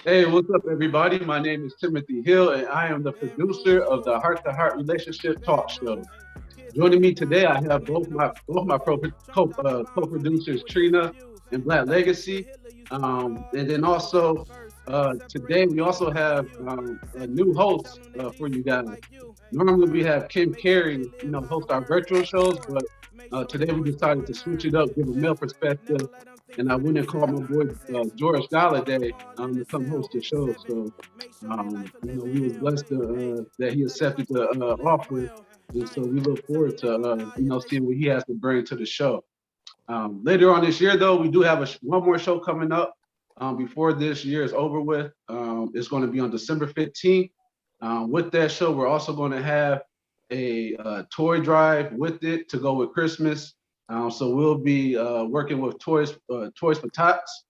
Hey, what's up, everybody? My name is Timothy Hill, and I am the producer of the Heart to Heart Relationship Talk Show. Joining me today, I have both my co-producers, Trina and Black Legacy, and then also today we also have a new host for you guys. Normally we have Kim Carey, host our virtual shows, but today we decided to switch it up, give a male perspective, and I went and called my boy George Golliday to come host the show. So, we was blessed that he accepted the offer, and so we look forward to seeing what he has to bring to the show. Later on this year, though, we do have one more show coming up before this year is over with. It's going to be on December 15th. With that show, we're also going to have a toy drive with it to go with Christmas. So we'll be working with Toys for Tots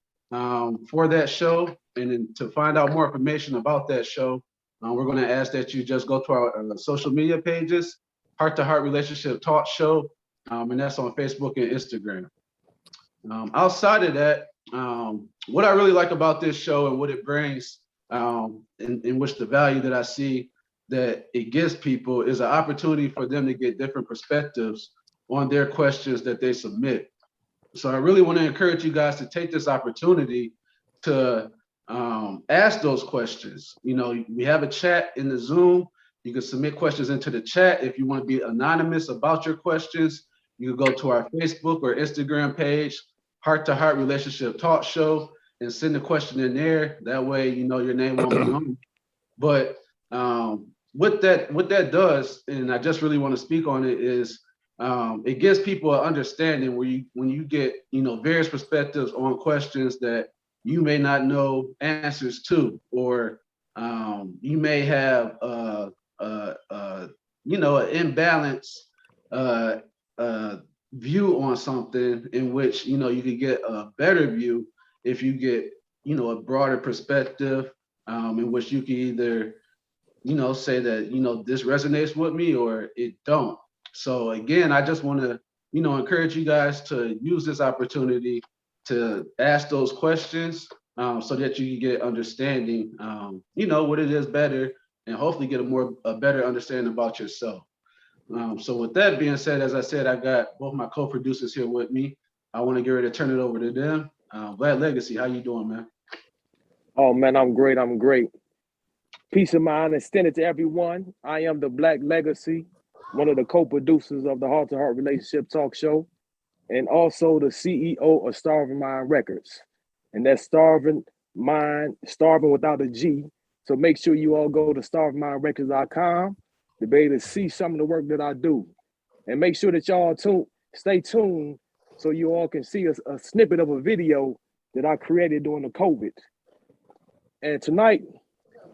for that show. And then to find out more information about that show, we're going to ask that you just go to our social media pages, Heart to Heart Relationship Talk Show, and that's on Facebook and Instagram. Outside of that, what I really like about this show and what it brings, in which the value that I see that it gives people is an opportunity for them to get different perspectives on their questions that they submit. So I really want to encourage you guys to take this opportunity to ask those questions. We have a chat in the Zoom. You can submit questions into the chat. If you want to be anonymous about your questions, you can go to our Facebook or Instagram page, Heart to Heart Relationship Talk Show, and send the question in there. That way, your name won't be on. But what that does, and I just really want to speak on it, is it gives people an understanding when you get various perspectives on questions that you may not know answers to, or you may have an imbalance view on something in which you could get a better view if you get a broader perspective, in which you can either say that this resonates with me or it don't. So again, I just want to encourage you guys to use this opportunity to ask those questions, so that you can get understanding, what it is better, and hopefully get a better understanding about yourself. So with that being said, as I said, I got both my co-producers here with me. I want to get ready to turn it over to them. Black Legacy, how you doing, man? Oh man, I'm great. I'm great. Peace of mind extended to everyone. I am the Black Legacy, one of the co-producers of the Heart to Heart Relationship Talk Show, and also the CEO of Starving Mind Records. And that's Starving Mind, starving without a G. So make sure you all go to starvingmindrecords.com to be able to see some of the work that I do. And make sure that y'all stay tuned so you all can see a snippet of a video that I created during the COVID. And tonight,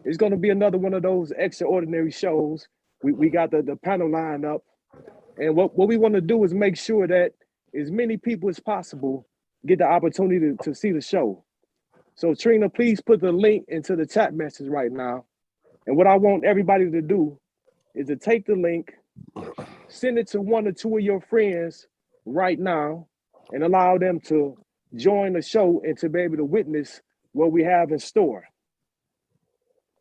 it's going to be another one of those extraordinary shows. We got the panel lined up. And what we want to do is make sure that as many people as possible get the opportunity to see the show. So Trina, please put the link into the chat message right now. And what I want everybody to do is to take the link, send it to one or two of your friends right now, and allow them to join the show and to be able to witness what we have in store.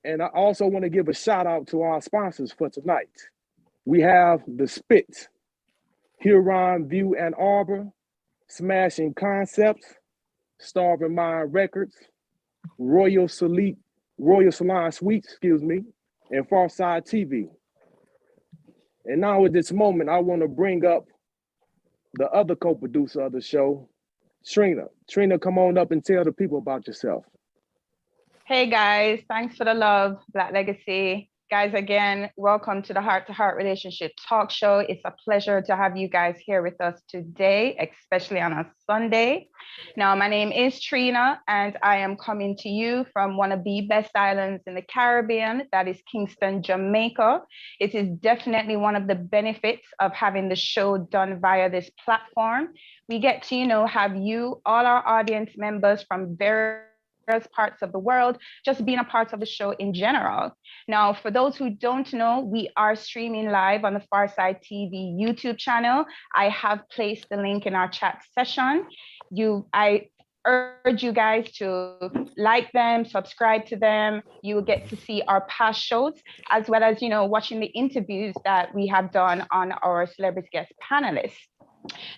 And I also want to give a shout out to our sponsors for tonight. We have The Spit, Huron View Ann Arbor, Smashing Concepts, Starving Mind Records, Royal Salon Suites, and PharcydeTV. And now at this moment, I want to bring up the other co-producer of the show, Trina. Trina, come on up and tell the people about yourself. Hey guys, thanks for the love, Black Legacy. Guys, again, welcome to the Heart to Heart Relationship Talk Show. It's a pleasure to have you guys here with us today, especially on a Sunday. Now, my name is Trina, and I am coming to you from one of the best islands in the Caribbean, that is Kingston, Jamaica. It is definitely one of the benefits of having the show done via this platform. We get to, have you, all our audience members from various parts of the world, just being a part of the show in general. Now, for those who don't know, we are streaming live on the PharcydeTV YouTube channel. I have placed the link in our chat session. I urge you guys to like them, subscribe to them. You will get to see our past shows, as well as, watching the interviews that we have done on our celebrity guest panelists.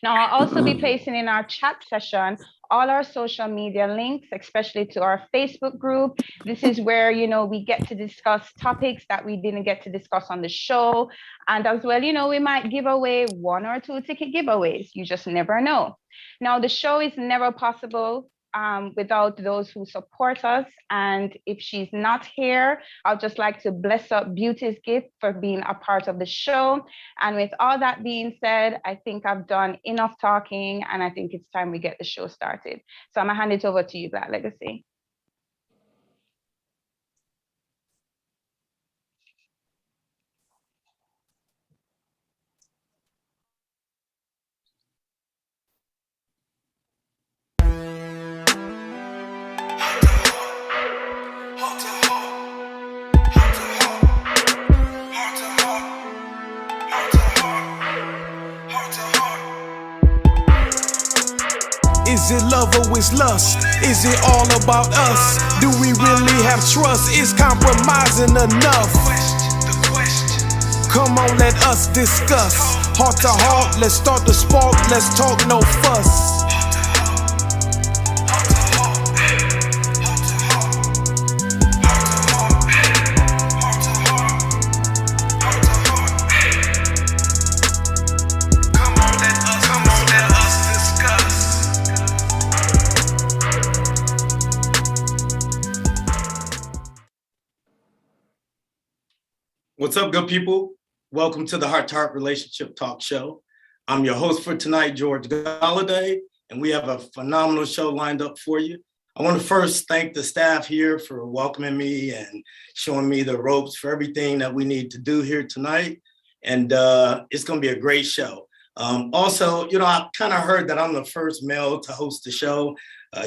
Now, I'll also be placing in our chat session all our social media links, especially to our Facebook group. This is where, we get to discuss topics that we didn't get to discuss on the show. And as well, we might give away 1 or 2 ticket giveaways. You just never know. Now, the show is never possible without those who support us. And if she's not here, I'd just like to bless up Beauty's gift for being a part of the show. And with all that being said, I think I've done enough talking, and I think it's time we get the show started. So I'm gonna hand it over to you, Black Legacy. Is it love or is lust? Is it all about us? Do we really have trust? Is compromising enough? Come on, let us discuss. Heart to heart, let's start the spark. Let's talk, no fuss. What's up, good people? Welcome to the Heart to Heart Relationship Talk Show. I'm your host for tonight, George Golliday, and we have a phenomenal show lined up for you. I want to first thank the staff here for welcoming me and showing me the ropes for everything that we need to do here tonight. And it's going to be a great show. Also, I kind of heard that I'm the first male to host the show.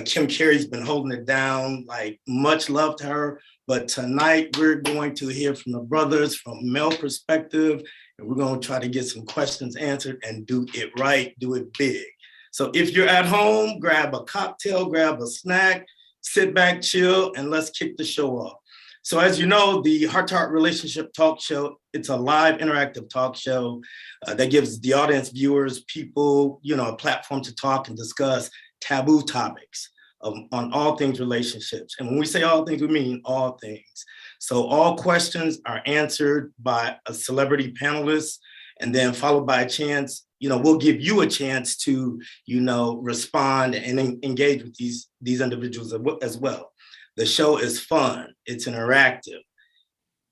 Kim Carey's been holding it down, like much love to her. But tonight we're going to hear from the brothers from a male perspective, and we're going to try to get some questions answered and do it right, do it big. So if you're at home, grab a cocktail, grab a snack, sit back, chill, and let's kick the show off. So as you know, the Heart to Heart Relationship Talk Show, it's a live interactive talk show that gives the audience, viewers, people, a platform to talk and discuss taboo topics on all things relationships. And when we say all things, we mean all things. So all questions are answered by a celebrity panelist, and then followed by a chance, we'll give you a chance to, respond and engage with these individuals as well. The show is fun, it's interactive,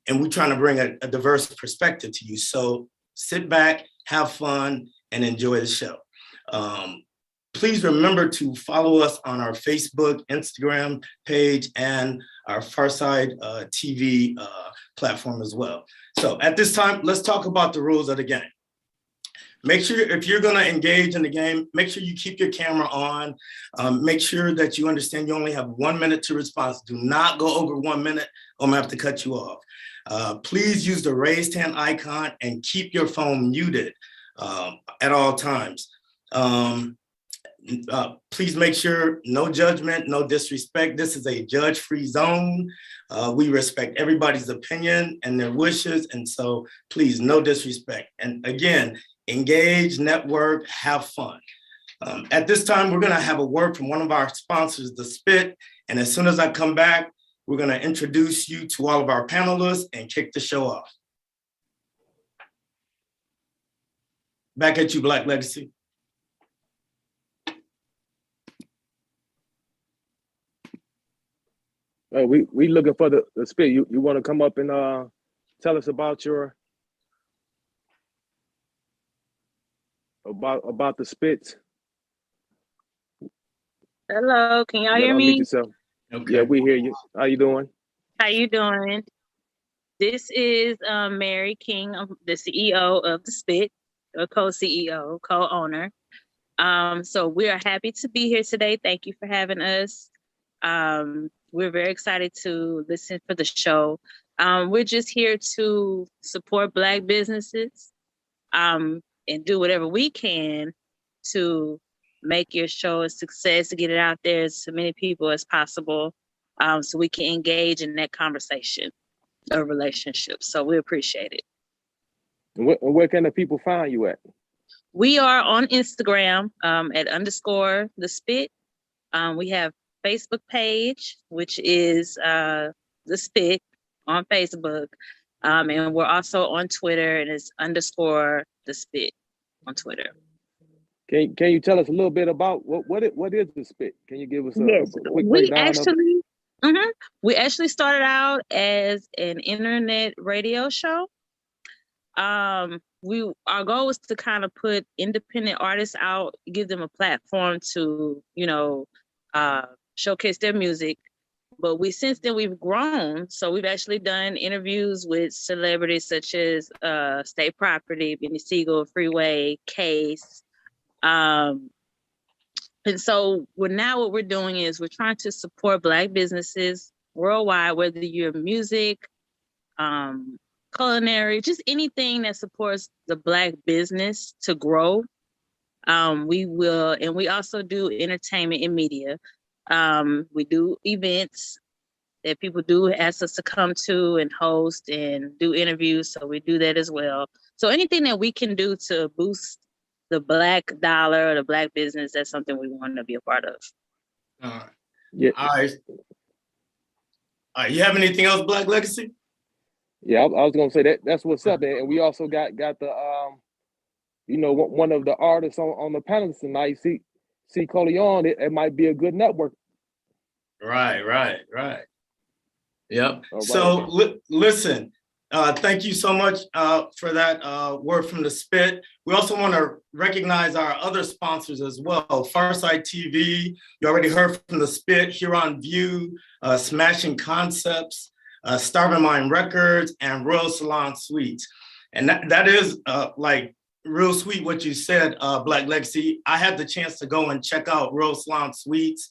and we're trying to bring a diverse perspective to you. So sit back, have fun, and enjoy the show. Please remember to follow us on our Facebook, Instagram page, and our PharcydeTV platform as well. So at this time, let's talk about the rules of the game. Make sure if you're going to engage in the game, make sure you keep your camera on. Make sure that you understand you only have 1 minute to respond. Do not go over 1 minute, or I'm going to have to cut you off. Please use the raised hand icon and keep your phone muted at all times. Please make sure no judgment, no disrespect. This is a judge-free zone. We respect everybody's opinion and their wishes. And so please, no disrespect. And again, engage, network, have fun. At this time, we're going to have a word from one of our sponsors, The Spit. And as soon as I come back, we're going to introduce you to all of our panelists and kick the show off. Back at you, Black Legacy. We looking for the Spit. You want to come up and tell us about your about the Spits? Hello, can y'all hear me? Okay. Yeah, we hear you. How you doing? How you doing? This is Mary King, the CEO of the Spit, or co-CEO, co-owner. So we are happy to be here today. Thank you for having us. We're very excited to listen for the show. We're just here to support Black businesses and do whatever we can to make your show a success, to get it out there to many people as possible, so we can engage in that conversation of relationships. So we appreciate it. Where can the people find you at? We are on Instagram at _the spit. We have Facebook page, which is the spit on Facebook. And we're also on Twitter, and it's _ the spit on Twitter. Can you tell us a little bit about what is the spit? Can you give us a quick we breakdown actually we actually started out as an internet radio show. Our goal was to kind of put independent artists out, give them a platform to, showcase their music. But since then we've grown. So we've actually done interviews with celebrities such as State Property, Benny Siegel, Freeway, Case. And so what we're doing is we're trying to support Black businesses worldwide, whether you're music, culinary, just anything that supports the Black business to grow. We will, and we also do entertainment and media. We do events that people do ask us to come to and host and do interviews. So we do that as well. So anything that we can do to boost the Black dollar or the Black business, that's something we want to be a part of. All right. Yeah. All right. You have anything else, Black Legacy? Yeah, I was gonna say that's what's up, and we also got the one of the artists on the panel tonight, C. Coleon. It might be a good network. Right. Yep. Right. So listen, thank you so much for that word from the spit. We also want to recognize our other sponsors as well. PharcydeTV, you already heard from the spit, here on View, Smashing Concepts, Starving Mind Records, and Royal Salon Suites. And that is like real sweet what you said, Black Legacy. I had the chance to go and check out Royal Salon Suites,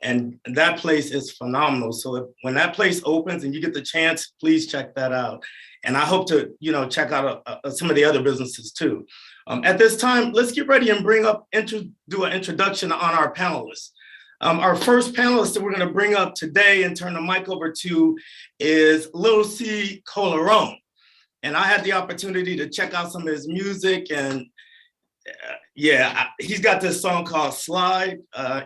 and that place is phenomenal. So when that place opens and you get the chance, please check that out. And I hope to, check out some of the other businesses too. At this time, let's get ready and do an introduction on our panelists. Our first panelist that we're going to bring up today and turn the mic over to is Lil C. Coleron. And I had the opportunity to check out some of his music, and he's got this song called Slide.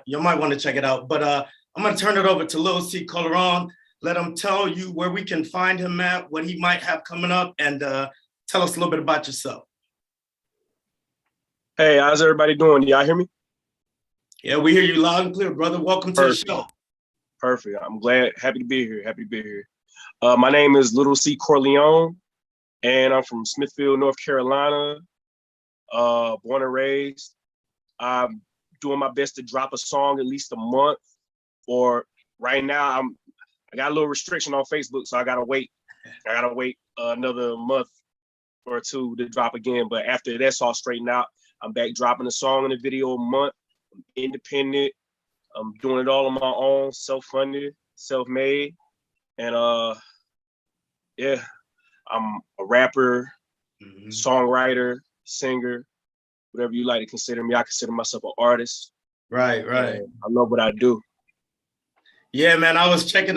You might want to check it out, but I'm going to turn it over to Lil C. Coleron. Let him tell you where we can find him at, what he might have coming up, and tell us a little bit about yourself. Hey, how's everybody doing? Y'all hear me? Yeah, we hear you loud and clear, brother. Welcome to the show. Perfect. I'm glad. Happy to be here. My name is Little C. Corleone, and I'm from Smithfield, North Carolina. Born and raised. I'm doing my best to drop a song at least a month. Or right now, I got a little restriction on Facebook, so I gotta wait another month or two to drop again. But after that's all straightened out, I'm back dropping a song and a video a month. I'm independent. I'm doing it all on my own, self-funded, self-made. And I'm a rapper, songwriter, singer, whatever you like to consider me. I consider myself an artist. Right. I love what I do. Yeah, man, I was seeing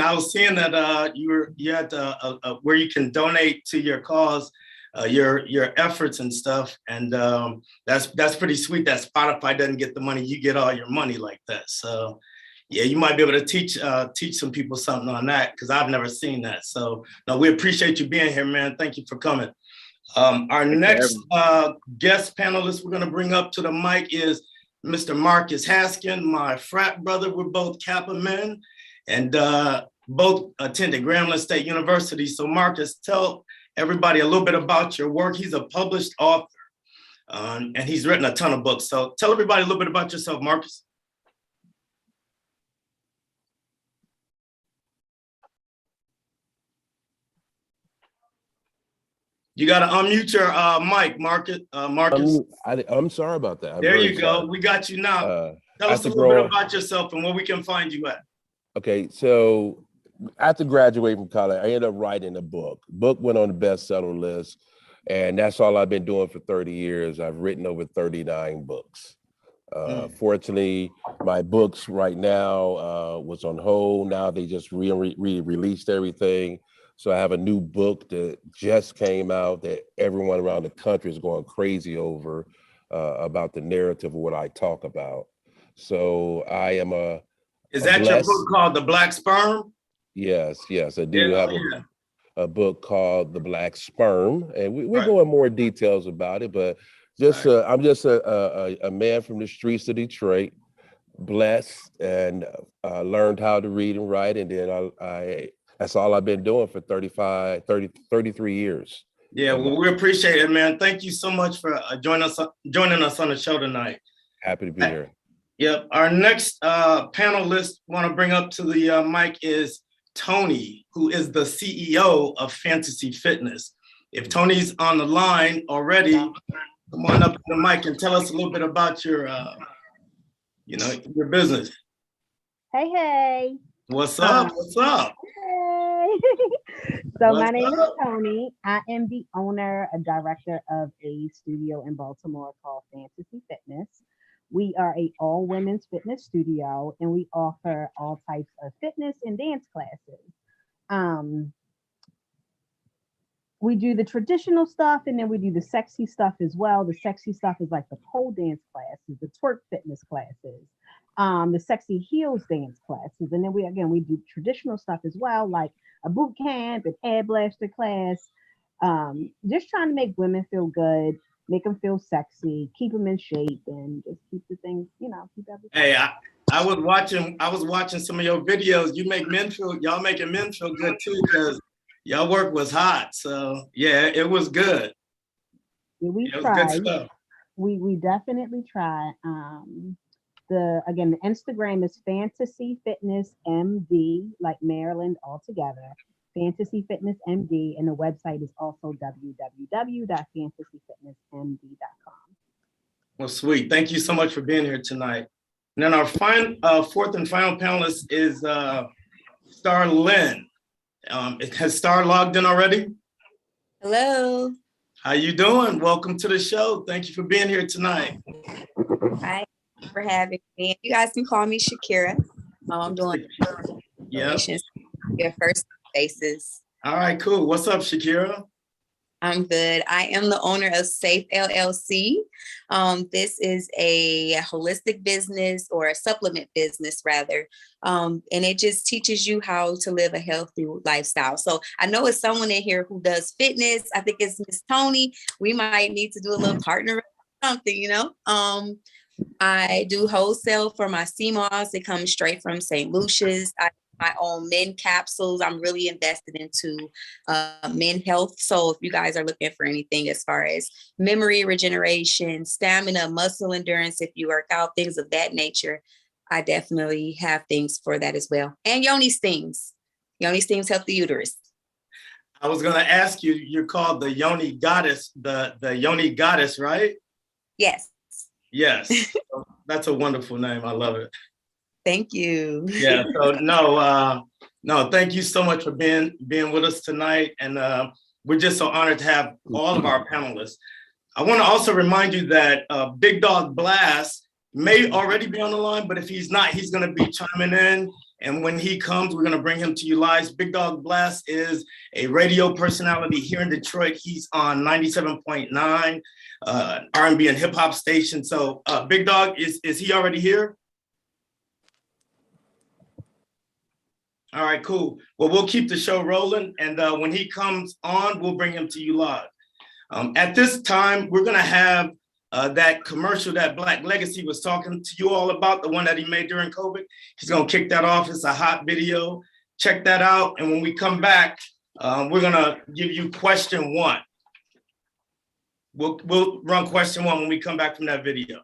that you had where you can donate to your cause, your efforts and stuff. And that's pretty sweet that Spotify doesn't get the money, you get all your money like that. So yeah, you might be able to teach some people something on that, because I've never seen that. So no, we appreciate you being here, man. Thank you for coming. Our next guest panelist we're gonna bring up to the mic is Mr. Marcus Haskin, my frat brother. We're both Kappa men and both attended Grambling State University. So Marcus, tell everybody a little bit about your work. He's a published author and he's written a ton of books. So tell everybody a little bit about yourself, Marcus. You got to unmute your mic, Marcus. I'm sorry about that. There you go. We got you now. Tell us a little bit about yourself and where we can find you at. Okay, so after graduating from college, I ended up writing a book. Book went on the bestseller list, and that's all I've been doing for 30 years. I've written over 39 books. Fortunately, my books right now was on hold. Now they just released everything. So I have a new book that just came out that everyone around the country is going crazy over about the narrative of what I talk about. So I am Is that your book called The Black Sperm? Yes, I do have a book called The Black Sperm, and we'll go in more details about it, but just I'm just a man from the streets of Detroit, blessed, and learned how to read and write, and then I that's all I've been doing for 33 years. Yeah, well, we appreciate it, man. Thank you so much for joining us on the show tonight. Happy to be here. Yep. Our next panelist want to bring up to the mic is Tony, who is the CEO of Fantasy Fitness. If Tony's on the line already, come on up to the mic and tell us a little bit about your, your business. Hey. What's up? What's up? Hey. So my name is Tony. I am the owner and director of a studio in Baltimore called Fantasy Fitness. We are a all women's fitness studio, and we offer all types of fitness and dance classes. We do the traditional stuff, and then we do the sexy stuff as well. The sexy stuff is like the pole dance classes, the twerk fitness classes, the sexy heels dance classes. And then we do traditional stuff as well, like a boot camp, an air blaster class, just trying to make women feel good, make them feel sexy, keep them in shape, and just keep the things, keep everything. Hey, I was watching some of your videos. Y'all making men feel good too, because your work was hot. So yeah, it was good. Yeah, we try. We definitely try. The Instagram is Fantasy Fitness MD, like Maryland altogether. Fantasy Fitness MD, and the website is also www.fantasyfitnessmd.com. Well, sweet. Thank you so much for being here tonight. And then our fourth and final panelist is Star Lynn. Has Star logged in already? Hello. How you doing? Welcome to the show. Thank you for being here tonight. Hi, for having me. You guys can call me Shakira. I'm doing your first basis. All right, cool. What's up, Shakira? I'm good. I am the owner of Safe LLC. This is a holistic business, or a supplement business rather. And it just teaches you how to live a healthy lifestyle. So I know it's someone in here who does fitness. I think it's Miss Tony. We might need to do a little partner or something, I do wholesale for my CMOS. It comes straight from St. Lucia's. I my own men capsules. I'm really invested into men health. So if you guys are looking for anything as far as memory regeneration, stamina, muscle endurance, if you work out, things of that nature, I definitely have things for that as well. And yoni stings. Yoni stings help the uterus. I was going to ask you, you're called the Yoni Goddess, the Yoni Goddess, right? Yes. Yes. That's a wonderful name. I love it. Thank you. Yeah. So no, thank you so much for being with us tonight. And we're just so honored to have all of our panelists. I want to also remind you that Bigg Dawg Blast may already be on the line, but if he's not, he's going to be chiming in. And when he comes, we're going to bring him to you live. Bigg Dawg Blast is a radio personality here in Detroit. He's on 97.9 R&B and hip hop station. So Bigg Dawg, is he already here? All right, cool. Well, we'll keep the show rolling. And when he comes on, we'll bring him to you live. At this time, we're going to have that commercial that Black Legacy was talking to you all about, the one that he made during COVID. He's going to kick that off. It's a hot video. Check that out. And when we come back, we're going to give you question one. We'll run question one when we come back from that video.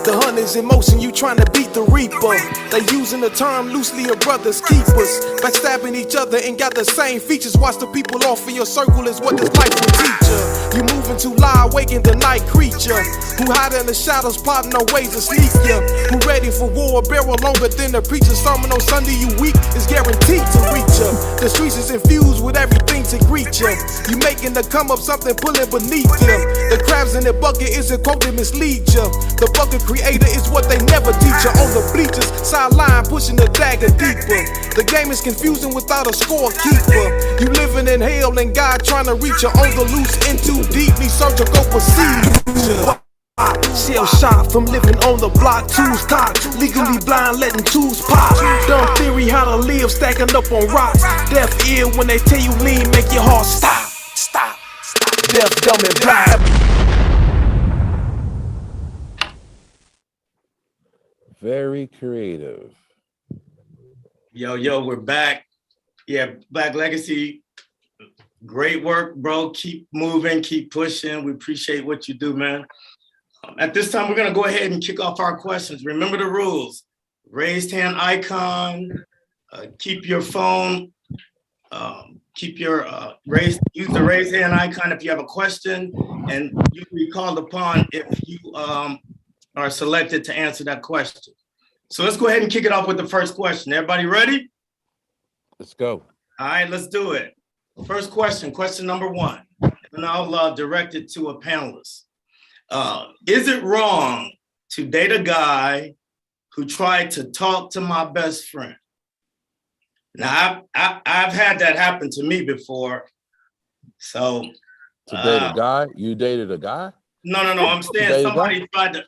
The hunt is in motion, you trying to beat the reaper. They using the term loosely of brothers keepers, backstabbing each other and got the same features. Watch the people off in your circle is what this life will teach you. You moving too loud, waking the night creature. Who hide in the shadows, plotting on ways to sneak ya. Who ready for war, barrel longer than the preacher's sermon on Sunday. You weak is guaranteed to reach ya. The streets is infused with everything to greet ya. You making the come up something pulling beneath ya. The crabs in the bucket is a quote that mislead ya. The bucket creator is what they never teach ya. On the bleachers, sideline pushing the dagger deeper. The game is confusing without a scorekeeper. You living in hell and God trying to reach ya. On the loose in too deep, need surgical procedure. Shell shocked from living on the block, tools cocked, legally blind, letting tools pop. Dumb theory how to live, stacking up on rocks. Deaf ear when they tell you lean, make your heart stop, stop, stop. Deaf, dumb, and blind. Very creative. Yo, we're back. Yeah, Black Legacy. Great work, bro. Keep moving, keep pushing. We appreciate what you do, man. At this time, we're going to go ahead and kick off our questions. Remember the rules. Raised hand icon. Keep your phone. Use the raised hand icon if you have a question, and you can be called upon if you are selected to answer that question. So let's go ahead and kick it off with the first question. Everybody ready? Let's go. All right, let's do it. First question, question number 1. And I'll direct it to a panelist. Is it wrong to date a guy who tried to talk to my best friend? Now, I've had that happen to me before. So to date a guy? You dated a guy? No. I'm saying somebody tried to.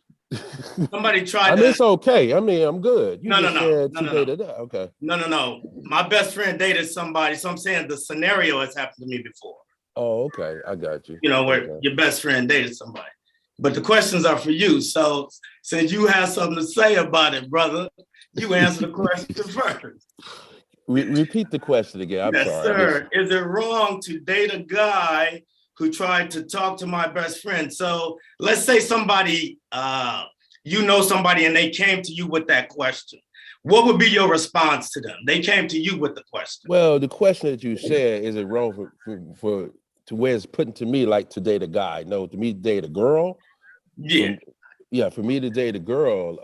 I mean, it's okay. I mean, I'm good. No. Okay. No. My best friend dated somebody. So I'm saying the scenario has happened to me before. Oh, okay. I got you. You know, where your best friend dated somebody. But the questions are for you. So since you have something to say about it, brother, you answer the question first. Repeat the question again. I'm sorry. Yes, sir. Is it wrong to date a guy who tried to talk to my best friend? So let's say somebody, somebody and they came to you with that question. What would be your response to them? They came to you with the question. Well, the question that you said, is it wrong for to where it's putting to me like to date a guy? No, to me to date a girl. Yeah. For me to date a girl,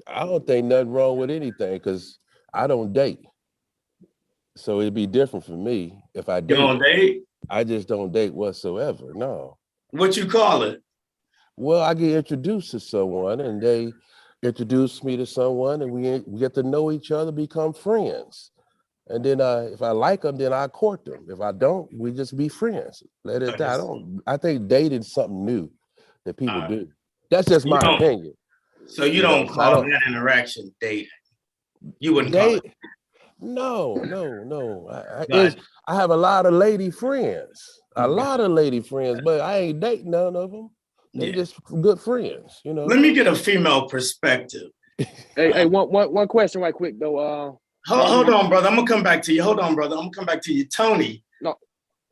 I don't think nothing wrong with anything because I don't date. So it'd be different for me if I date. You don't date? I just don't date whatsoever. No. What you call it? Well, I get introduced to someone and they introduce me to someone and we get to know each other, become friends. And then if I like them, then I court them. If I don't, we just be friends. Let it die. I think dating is something new that people do. That's just my opinion. So you don't call that interaction dating? You wouldn't call it? No. I have a lot of lady friends. But I ain't dating none of them. They're just good friends, you know. Let me get a female perspective. Hey, one question right quick though. Hold on, brother. I'm gonna come back to you. Hold on, brother. I'm gonna come back to you. Tony. No.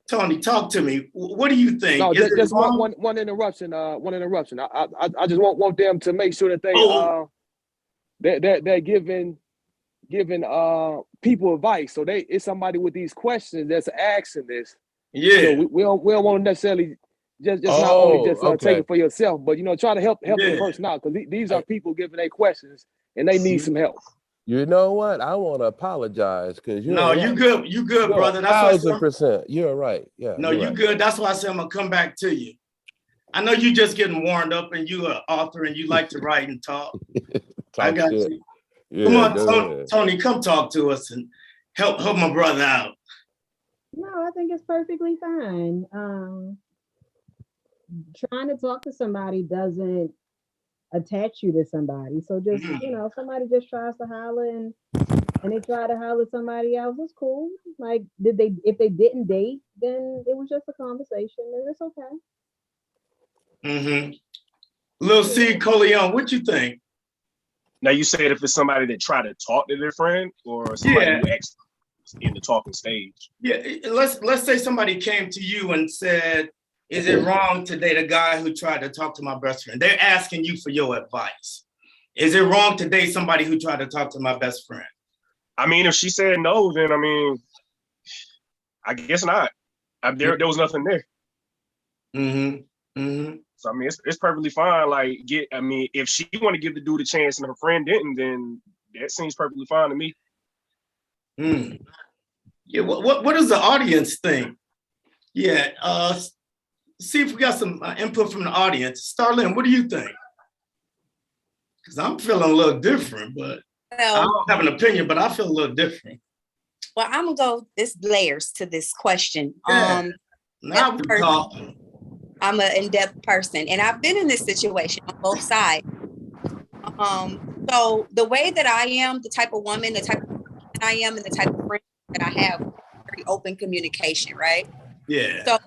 Tony, talk to me. What do you think? No, just one interruption. One interruption. I just want them to make sure that they're giving people advice. So it's somebody with these questions that's asking this. Yeah. So we don't want to necessarily just not only take it for yourself, but try to help the person out, because these are people giving their questions and they need some help. You know what? I want to apologize because you good, brother. That's 1,000%. You're right. Yeah. No, you good. That's why I said I'm gonna come back to you. I know you just getting warmed up, and you are an author, and you like to write and talk. I got you. Yeah, come on, Tony, come talk to us and help my brother out. No, I think it's perfectly fine. Trying to talk to somebody doesn't attach you to somebody. So just, somebody just tries to holler and they try to holler at somebody else, it's cool. Like, if they didn't date, then it was just a conversation and it's okay. Mm-hmm. Lil C. Coleon, what you think? Now you said if it's somebody that tried to talk to their friend or somebody who actually in the talking stage. Yeah, let's say somebody came to you and said, is it wrong to date a guy who tried to talk to my best friend? They're asking you for your advice. Is it wrong to date somebody who tried to talk to my best friend? I mean, if she said no, then I guess not. there was nothing there. Mm-hmm. Mm-hmm. So I mean, it's perfectly fine. Like, if she want to give the dude a chance and her friend didn't, then that seems perfectly fine to me. Yeah. What does the audience think? Yeah. See if we got some input from the audience. Starlin, what do you think? Because I'm feeling a little different, but I don't have an opinion, but I feel a little different. Well, I'm gonna go. There's layers to this question. Yeah. Now we're talking. I'm an in-depth person, and I've been in this situation on both sides. So the way that I am, the type of woman, the type of that I am, and the type of friend that I have, very open communication, right? Yeah. So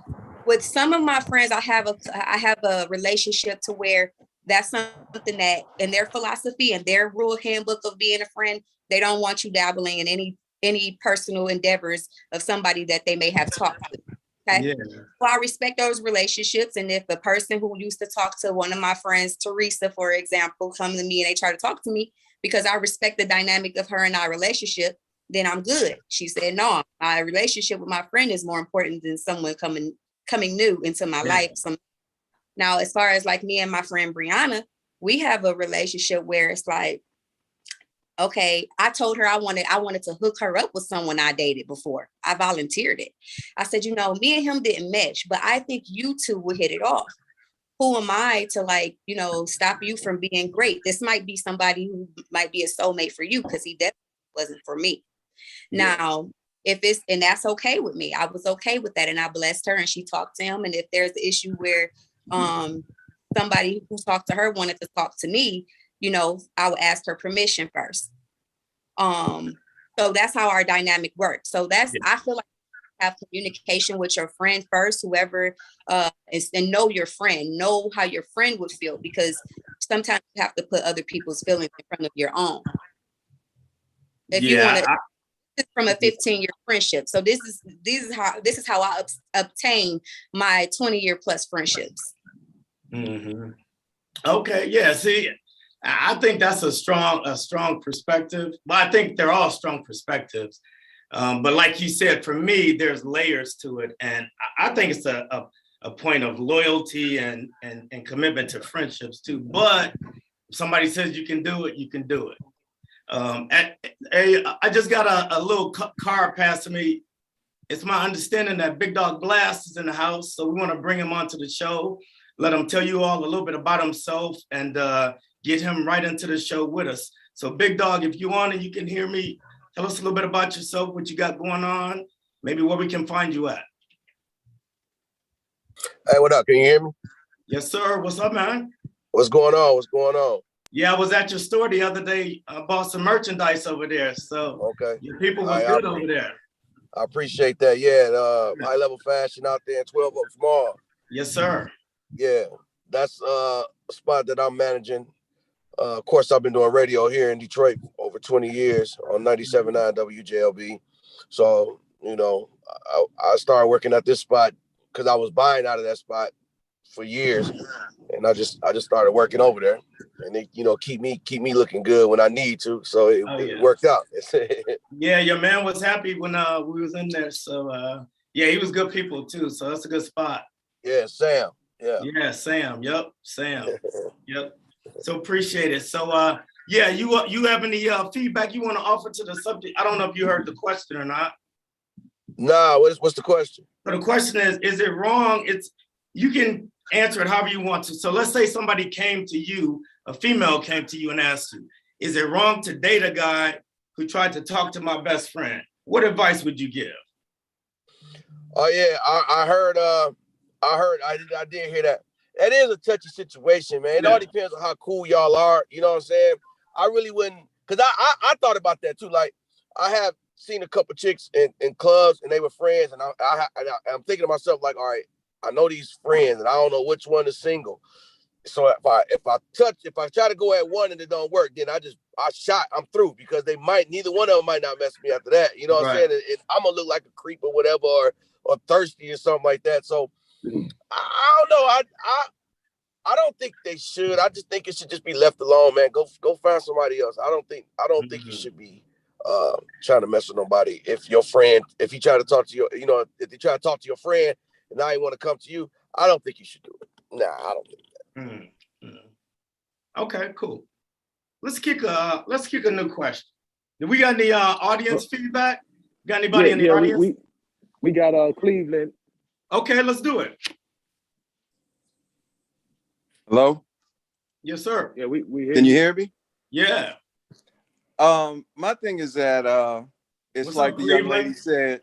with some of my friends, I have a relationship to where that's something that in their philosophy and their rule handbook of being a friend, they don't want you dabbling in any personal endeavors of somebody that they may have talked to. Okay. Yeah. Well, I respect those relationships. And if a person who used to talk to one of my friends, Teresa, for example, come to me and they try to talk to me because I respect the dynamic of her and our relationship, then I'm good. She said, no, my relationship with my friend is more important than someone coming new into my life. Now, as far as like me and my friend Brianna, we have a relationship where it's like, okay, I told her I wanted to hook her up with someone I dated before. I volunteered it. I said, me and him didn't mesh, but I think you two will hit it off. Who am I to stop you from being great? This might be somebody who might be a soulmate for you because he definitely wasn't for me. Yeah. Now, and that's okay with me. I was okay with that. And I blessed her and she talked to him. And if there's an issue where somebody who talked to her wanted to talk to me, I would ask her permission first. So that's how our dynamic works. So I feel like you have communication with your friend first, whoever and know your friend, know how your friend would feel, because sometimes you have to put other people's feelings in front of your own. If you want to, from a 15-year friendship. So this is how I obtain my 20-year plus friendships. Mm-hmm. Okay. Yeah. See, I think that's a strong perspective. Well, I think they're all strong perspectives. But like you said, for me, there's layers to it. And I think it's a point of loyalty and commitment to friendships too. But if somebody says you can do it, you can do it. I just got a little car passing me. It's my understanding that Bigg Dawg Blast is in the house. So we want to bring him onto the show, let him tell you all a little bit about himself and get him right into the show with us. So Bigg Dawg, if you want and you can hear me, tell us a little bit about yourself, what you got going on, maybe where we can find you at. Hey, what up? Can you hear me? Yes, sir. What's up, man? What's going on? Yeah, I was at your store the other day. I bought some merchandise over there. So okay, your people was good over there. I appreciate that. Yeah, high level fashion out there in 12 Oaks Mall. Yes, sir. Yeah, that's a spot that I'm managing. Of course, I've been doing radio here in Detroit over 20 years on 97.9 WJLB. So, I started working at this spot because I was buying out of that spot for years, and I just started working over there, and they keep me looking good when I need to. So it worked out. Yeah, your man was happy when we was in there. So yeah, he was good people too. So that's a good spot. Yeah, Sam. Yeah, Sam. Yep, Sam. Yep. So appreciate it. So yeah, you have any feedback you want to offer to the subject? I don't know if you heard the question or not. Nah, what's the question? So the question is it wrong? You can answer it however you want to. So let's say somebody came to you, a female came to you and asked you, is it wrong to date a guy who tried to talk to my best friend? What advice would you give? Oh yeah, I did hear that. That is a touchy situation, man. It all depends on how cool y'all are. You know what I'm saying? I really wouldn't, because I thought about that too. Like, I have seen a couple chicks in clubs and they were friends, and I'm thinking to myself, like, all right, I know these friends and I don't know which one is single. So if I try to go at one and it don't work, then I'm through, because neither one of them might not mess with me after that. You know what I'm saying? And I'm gonna look like a creep or whatever, or thirsty or something like that. So I don't know. I don't think they should. I just think it should just be left alone, man. Go find somebody else. I don't think you should be trying to mess with nobody. If he try to talk to you, if they try to talk to your friend and now he want to come to you, I don't think you should do it. Nah, I don't think that. Okay, cool. Let's kick a new question. Do we got any audience feedback? Got anybody in the audience? We got Cleveland. Okay, let's do it. Hello? Yes, sir. Yeah, we hear Can you hear me? Yeah. My thing is that it's What's like up, the young Cleveland? lady said.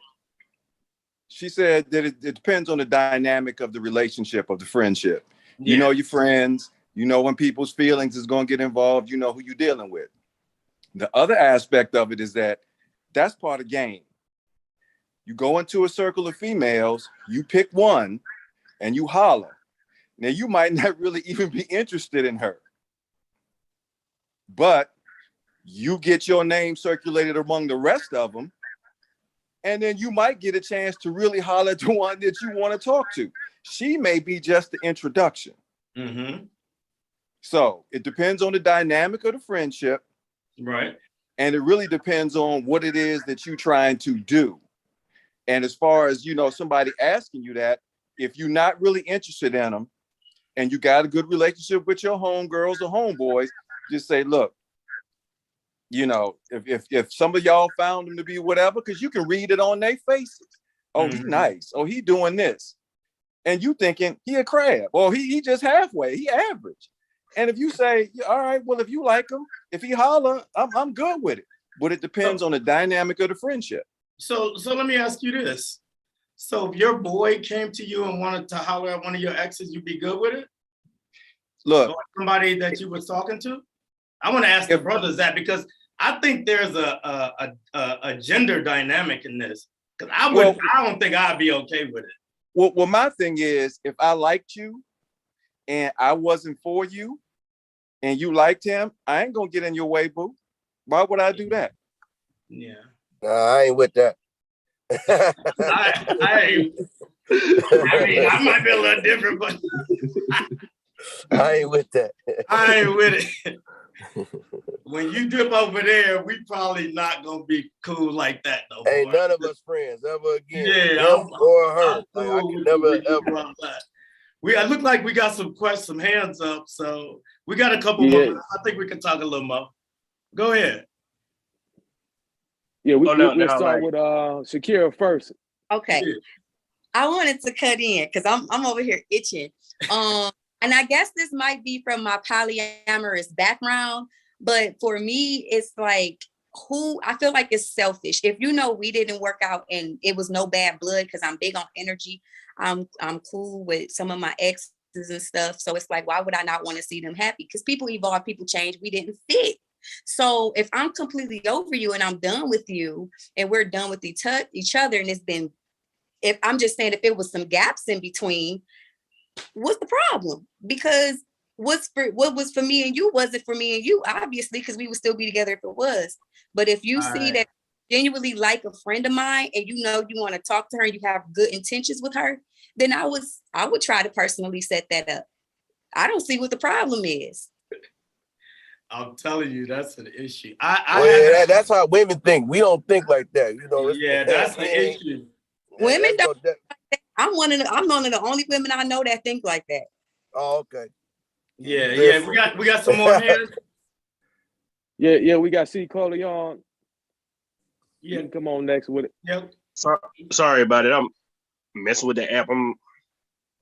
She said that it depends on the dynamic of the relationship, of the friendship. Yeah. You know your friends, you know when people's feelings is going to get involved, you know who you're dealing with. The other aspect of it is that that's part of the game. You go into a circle of females, you pick one and you holler. Now you might not really even be interested in her, but you get your name circulated among the rest of them. And then you might get a chance to really holler at the one that you want to talk to. She may be just the introduction. Mm-hmm. So it depends on the dynamic of the friendship. Right. And it really depends on what it is that you're trying to do. And as far as, somebody asking you that, if you're not really interested in them and you got a good relationship with your homegirls or homeboys, just say, look, if some of y'all found him to be whatever, because you can read it on their faces. Oh, he nice. Oh, he doing this. And you thinking he a crab. Or he just halfway. He average. And if you say, all right, well, if you like him, if he holler, I'm good with it. But it depends on the dynamic of the friendship. So let me ask you this. So if your boy came to you and wanted to holler at one of your exes, you'd be good with it? Look. Or somebody that you was talking to? I want to ask the brothers that because I think there's a gender dynamic in this. Because I don't think I'd be okay with it. Well, my thing is, if I liked you and I wasn't for you and you liked him, I ain't gonna get in your way, boo. Why would I do that? Yeah. Nah, I ain't with that. I mean, I might be a little different, but I ain't with that. I ain't with it. When you dip over there, we probably not gonna be cool like that no more. Ain't none of us friends ever again. Yeah, him or her. Like, I can never ever. I look like we got some hands up, so we got a couple more minutes. I think we can talk a little more. Go ahead. Yeah, we'll start with Shakira first. Okay. Yeah. I wanted to cut in because I'm over here itching. And I guess this might be from my polyamorous background, but for me, it's like I feel like it's selfish. If we didn't work out and it was no bad blood, because I'm big on energy. I'm cool with some of my exes and stuff. So it's like, why would I not want to see them happy? Because people evolve, people change. We didn't fit. So if I'm completely over you and I'm done with you and we're done with each other, and if I'm just saying, if it was some gaps in between, what's the problem? Because what was for me and you wasn't for me and you, obviously, because we would still be together if it was. But if you see that genuinely like a friend of mine and you want to talk to her and you have good intentions with her, then I would try to personally set that up. I don't see what the problem is. I'm telling you, that's an issue. That's how women think. We don't think like that, Yeah, that's the issue. Women don't. I'm one of the only women I know that think like that. Oh, okay. Yeah. We got some more hands. Yeah. We got C. Corleone. Yeah. You can come on next with it. Yep. Sorry about it. I'm messing with the app. I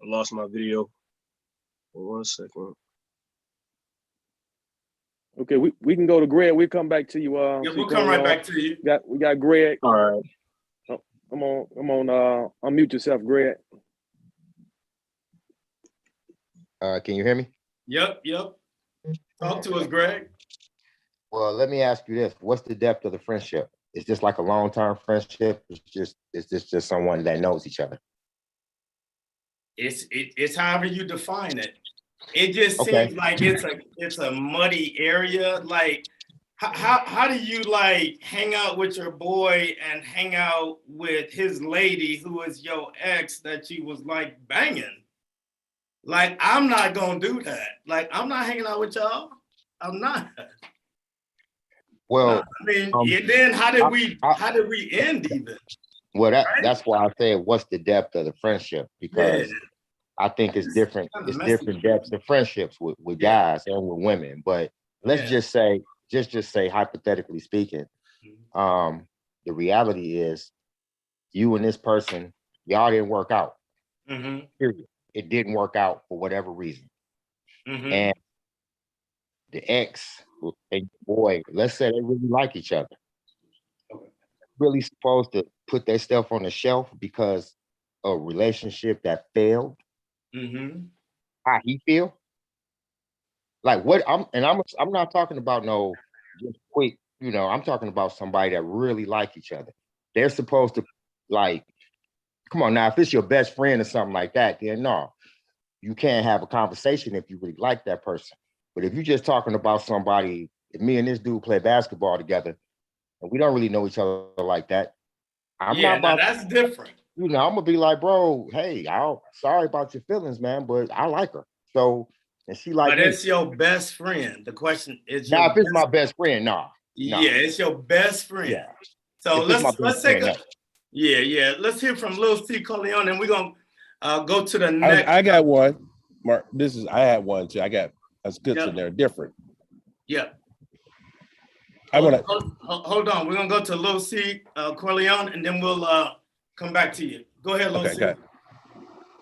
lost my video. 1 second. Okay, we can go to Greg. We'll come back to you. We'll come right back to you. We got Greg. All right. Oh, come on. Unmute yourself, Greg. Can you hear me? Yep. Talk to us, Greg. Well, let me ask you this: what's the depth of the friendship? Is this like a long-term friendship? Is this just someone that knows each other? It's however you define it. It just seems like it's a muddy area. Like, how do you like hang out with your boy and hang out with his lady who is your ex that you was like banging? Like, I'm not gonna do that. Like, I'm not hanging out with y'all. I'm not. Well, I mean, and then how did we end even? Well, Right? that's why I said, what's the depth of the friendship? Because I think it's different. It's different depths of friendships with guys and with women. But let's just say, just say hypothetically speaking, the reality is, you and this person, y'all didn't work out. Period. It didn't work out for whatever reason. And the ex and boy, let's say they really like each other. Really supposed to put their stuff on the shelf because a relationship that failed. How he feel? Like what I'm not talking about no just quick, I'm talking about somebody that really like each other. They're supposed to, like, come on now, if it's your best friend or something like that, then no, you can't have a conversation if you really like that person. But if you're just talking about somebody, if me and this dude play basketball together and we don't really know each other like that, I'm not about, that's different. I'm gonna be like, bro, hey, sorry about your feelings, man, but I like her. So, and she like but me. it's your best friend. The question is, now if it's my best friend, nah. Yeah, it's your best friend. Yeah. So let's take friend, let's hear from Lil C. Corleone, and we're gonna go to the next. I got one, Mark. I had one too. I got that's good in there, different. Yeah. Hold on. We're gonna go to Lil C. Corleone, and then we'll come back to you. Go ahead, Lil C. Okay.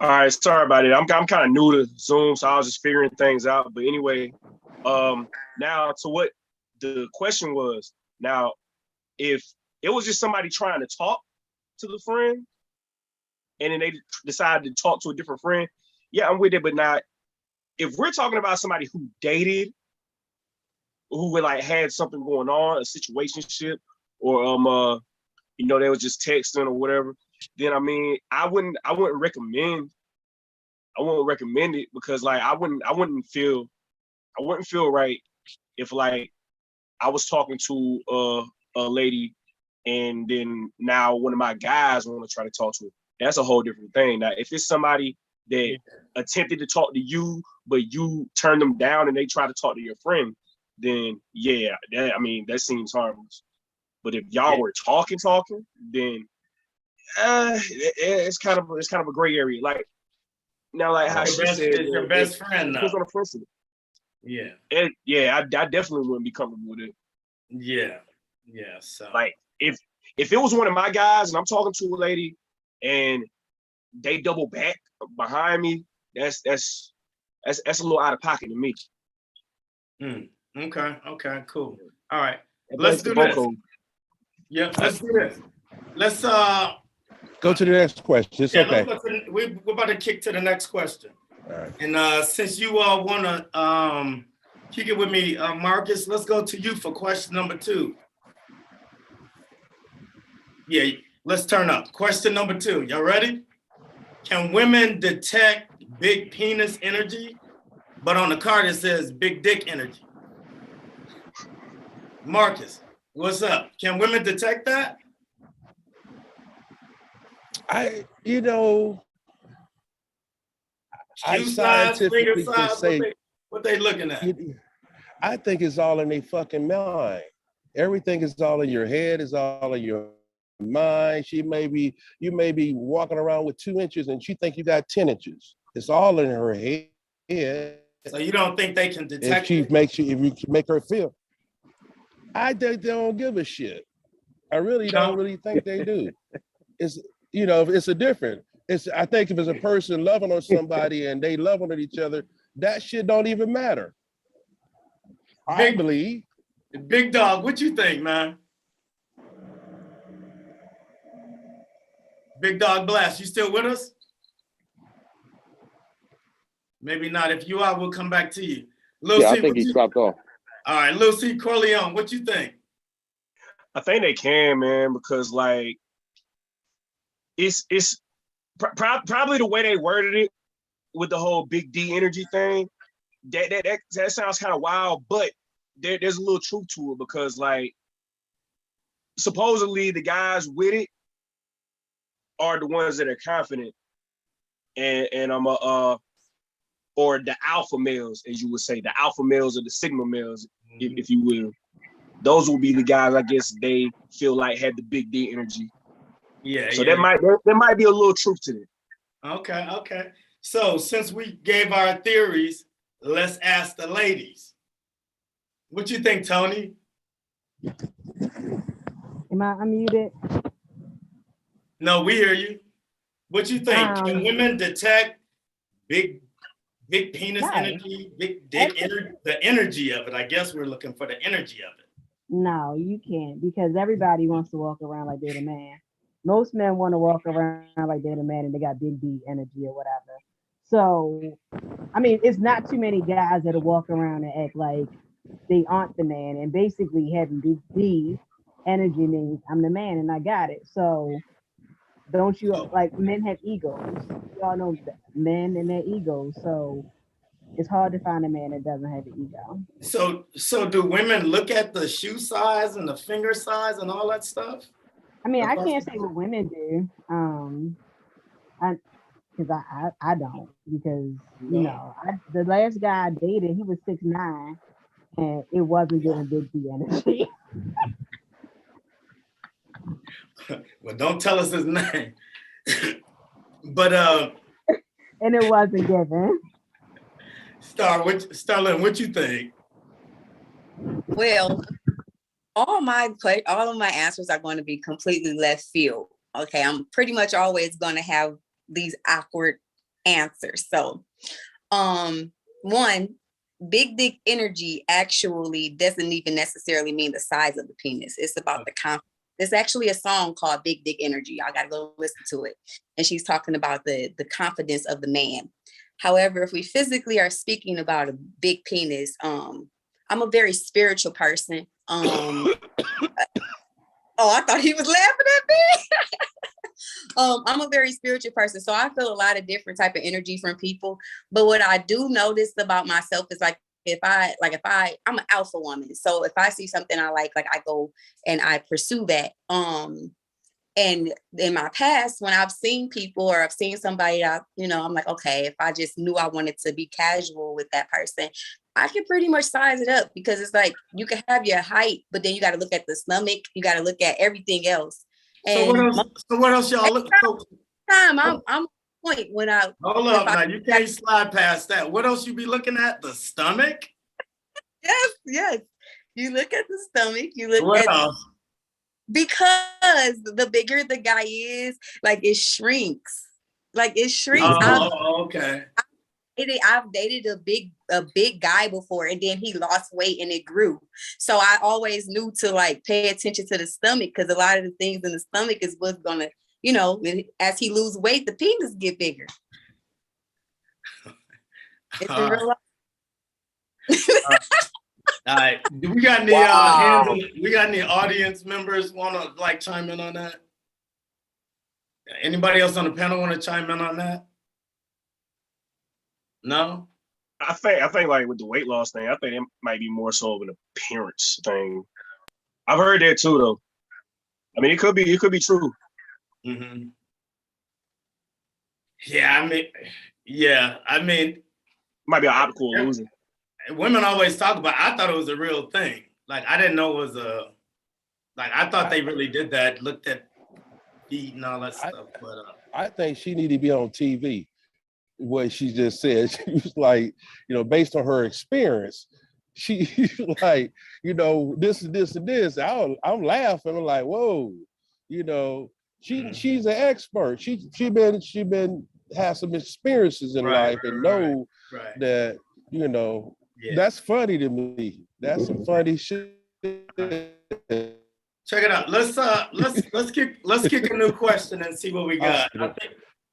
All right, sorry about it. I'm kind of new to Zoom, so I was just figuring things out. But anyway, now to what the question was. Now, if it was just somebody trying to talk to the friend, and then they decided to talk to a different friend, yeah, I'm with it. But now, if we're talking about somebody who dated, who would like had something going on, a situationship, or they was just texting or whatever, then I mean, I wouldn't recommend it because like I wouldn't feel right if like I was talking to a lady and then now one of my guys want to try to talk to her. That's a whole different thing. Now, if it's somebody that attempted to talk to you, but you turn them down and they try to talk to your friend, then yeah, that seems harmless. But if y'all were talking, then it's kind of a gray area. Like now, like how she said, it's your best friend. Depends on the person. Yeah. I definitely wouldn't be comfortable with it. Yeah. So like if it was one of my guys and I'm talking to a lady and they double back behind me, that's a little out of pocket to me. Okay, cool. All right. Let's do this. Yeah, let's do this. Let's go to the next question. It's okay. We're about to kick to the next question. All right. And since you all want to kick it with me, Marcus, let's go to you for question number 2. Yeah, let's turn up. Question number 2. Y'all ready? Can women detect big penis energy? But on the card it says big dick energy. Marcus, what's up? Can women detect that? I scientifically can say what they looking at. I think it's all in their fucking mind. Everything is all in your head, is all in your mind. You may be walking around with 2 inches and she think you got 10 inches. It's all in her head. So you don't think they can detect if you can make her feel. I think they don't give a shit. I really don't really think they do. It's it's a different. I think if it's a person loving on somebody and they loving on each other, that shit don't even matter. I believe. Bigg Dawg, what you think, man? Bigg Dawg Blast, you still with us? Maybe not. If you are, we'll come back to you. I think he dropped off. All right, Lil C. Corleone, what you think? I think they can, man, because like it's probably the way they worded it with the whole big D energy thing. That sounds kind of wild, but there's a little truth to it because like supposedly the guys with it are the ones that are confident and I'm or the alpha males, as you would say, the alpha males or the sigma males, if you will. those will be the guys I guess they feel like had the big D energy. Yeah. So there might be a little truth to it. Okay, okay. So since we gave our theories, let's ask the ladies. What you think, Tony? Am I unmuted? No, we hear you. What you think? Can women detect big penis energy, big dick energy, the energy of it? I guess we're looking for the energy of it. No, you can't, because everybody wants to walk around like they're the man. Most men want to walk around like they're the man and they got big D energy or whatever. So, I mean, it's not too many guys that'll walk around and act like they aren't the man, and basically having big D energy means I'm the man and I got it. So don't you, like, men have egos. Y'all know that, men and their egos. So it's hard to find a man that doesn't have an ego. So do women look at the shoe size and the finger size and all that stuff? I mean, I can't say what women do. Because I don't, because the last guy I dated, he was 6'9", and it wasn't giving big D energy. Well, don't tell us his name. But and it wasn't given. Starlin, what you think? Well, all of my answers are going to be completely left field. Okay, I'm pretty much always going to have these awkward answers. So, one, big dick energy actually doesn't even necessarily mean the size of the penis. It's about the confidence. There's actually a song called Big Dick Energy. I gotta go listen to it. And she's talking about the confidence of the man. However, if we physically are speaking about a big penis, I'm a very spiritual person. Oh, I thought he was laughing at me. I'm a very spiritual person, so I feel a lot of different type of energy from people. But what I do notice about myself is I'm an alpha woman. So if I see something I like I go and I pursue that. And in my past, when I've seen people or I've seen somebody, I'm like, okay, if I just knew I wanted to be casual with that person, I can pretty much size it up, because it's like you can have your height, but then you got to look at the stomach. You got to look at everything else. And so what else y'all look for? I'm point when I hold up now, you can't slide past that. What else you be looking at? The stomach? Yes. You look at the stomach, you look what at else? Because the bigger the guy is, it shrinks. Okay. I've dated a big guy before, and then he lost weight and it grew. So I always knew to pay attention to the stomach, because a lot of the things in the stomach is what's gonna, as he lose weight, the penis get bigger. It's in real life. All right. Do we got any we got any audience members want to chime in on that? Anybody else on the panel want to chime in on that? No? I think with the weight loss thing, I think it might be more so of an appearance thing. I've heard that too, though. I mean, it could be true. Mm-hmm. Yeah, I mean, might be an optical illusion. Women always talk about. I thought it was a real thing. I didn't know it was a. I thought they really did that. Looked at feet and all that stuff. But I think she needed to be on TV. What she just said, she was based on her experience, she this and this and this. I'm laughing. I'm like, whoa, she's an expert. She been has some experiences in life and know that that's funny to me. That's some funny shit. Check it out. Let's kick a new question and see what we got.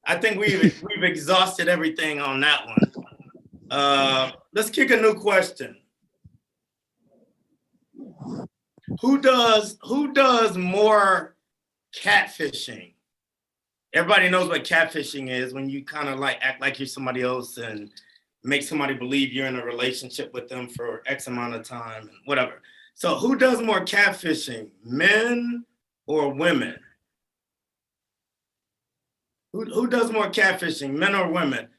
I think we've exhausted everything on that one. Let's kick a new question. Who does more catfishing? Everybody knows what catfishing is, when you kind of act like you're somebody else and make somebody believe you're in a relationship with them for X amount of time and whatever. So who does more catfishing, men or women? Who does more catfishing, men or women?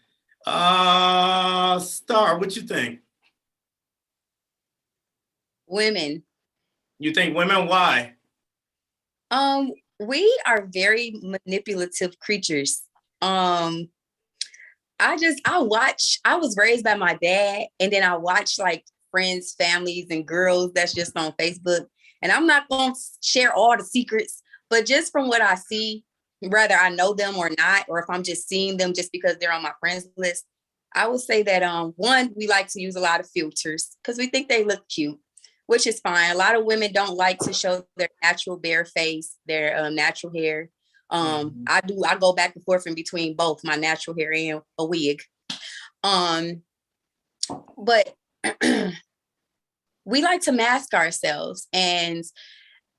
Star, what you think? Women. You think women? Why? We are very manipulative creatures. I was raised by my dad, and then I watch like friends, families, and girls that's just on Facebook. And I'm not going to share all the secrets, but just from what I see, whether I know them or not, or if I'm just seeing them just because they're on my friends list, I would say that one, we like to use a lot of filters because we think they look cute, which is fine. A lot of women don't like to show their natural bare face, their natural hair. I go back and forth in between both my natural hair and a wig. But we like to mask ourselves, and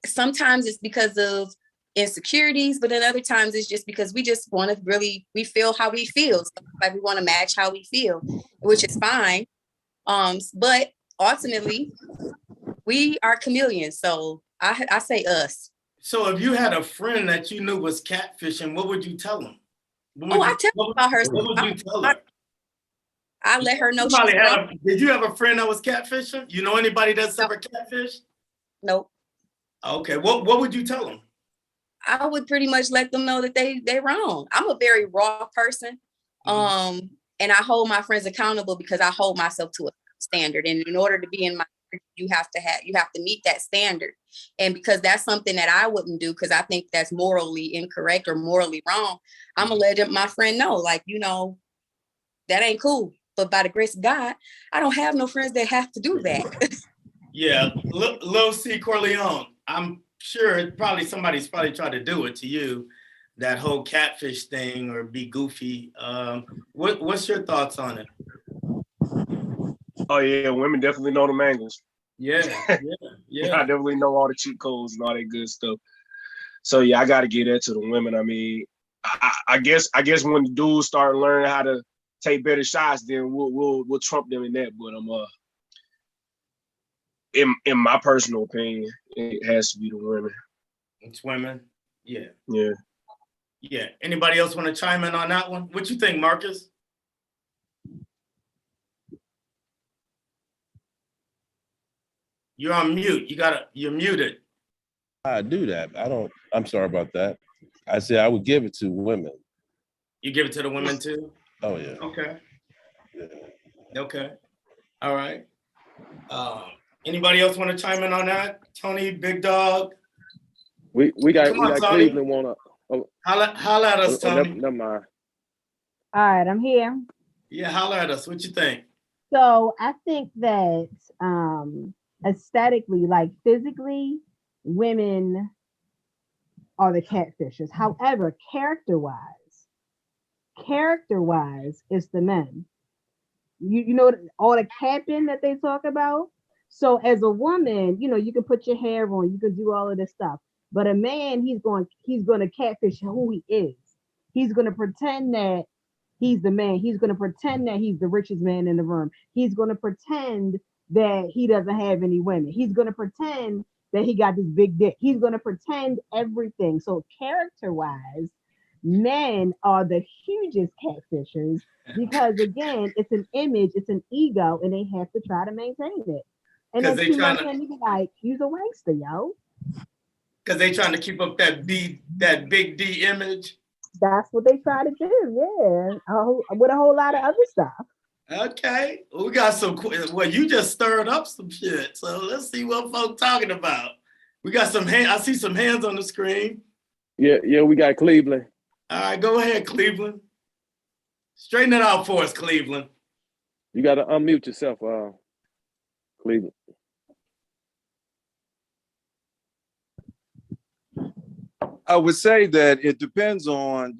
sometimes it's because of insecurities, but then other times it's just because we just want to we feel how we feel. So like we want to match how we feel, which is fine. But ultimately, we are chameleons. So I say us. So if you had a friend that you knew was catfishing, what would you tell them? I tell her about her. What would you tell her? I let her know. Did you have a friend that was catfishing? You know anybody that's ever catfished? Nope. Okay, what would you tell them? I would pretty much let them know that they're wrong. I'm a very raw person. And I hold my friends accountable because I hold myself to a standard. And in order to be in my, you have to meet that standard. And because that's something that I wouldn't do, because I think that's morally incorrect or morally wrong, I'm gonna let my friend know, like, that ain't cool. But by the grace of God, I don't have no friends that have to do that. Yeah, Lil C. Corleone, I'm sure somebody's probably tried to do it to you, that whole catfish thing or be goofy. What's your thoughts on it? Oh yeah, women definitely know the angles. Yeah. I definitely know all the cheat codes and all that good stuff. So yeah, I got to get that to the women. I mean, I guess when the dudes start learning how to take better shots, then we'll trump them in that. But in my personal opinion, it has to be the women. It's women. Yeah. Yeah. Yeah. Anybody else want to chime in on that one? What you think, Marcus? You're on mute. You're muted. I do that. I'm sorry about that. I said I would give it to women. You give it to the women too? Oh yeah. Okay. Yeah. Okay. All right. Anybody else want to chime in on that? Tony, Bigg Dawg? We got Cleveland wanna holla at us, Tony. Never mind. All right, I'm here. Yeah, holla at us. What you think? So I think that aesthetically, like physically, women are the catfishers. However, character-wise, it's the men. You know all the capping that they talk about. So as a woman, you can put your hair on, you can do all of this stuff. But a man, he's going to catfish who he is. He's going to pretend that he's the man. He's going to pretend that he's the richest man in the room. He's going to pretend that he doesn't have any women. He's going to pretend that he got this big dick. He's going to pretend everything. So character-wise, men are the hugest catfishers because, again, it's an image, it's an ego, and they have to try to maintain it. And then 2 months in, you be like, you's a waster, yo. Because they trying to keep up that big D image. That's what they try to do, yeah. With a whole lot of other stuff. Okay, we got some. Well, you just stirred up some shit. So let's see what folks talking about. We got some hands. I see some hands on the screen. Yeah, we got Cleveland. All right, go ahead, Cleveland. Straighten it out for us, Cleveland. You got to unmute yourself, Cleveland. I would say that it depends on,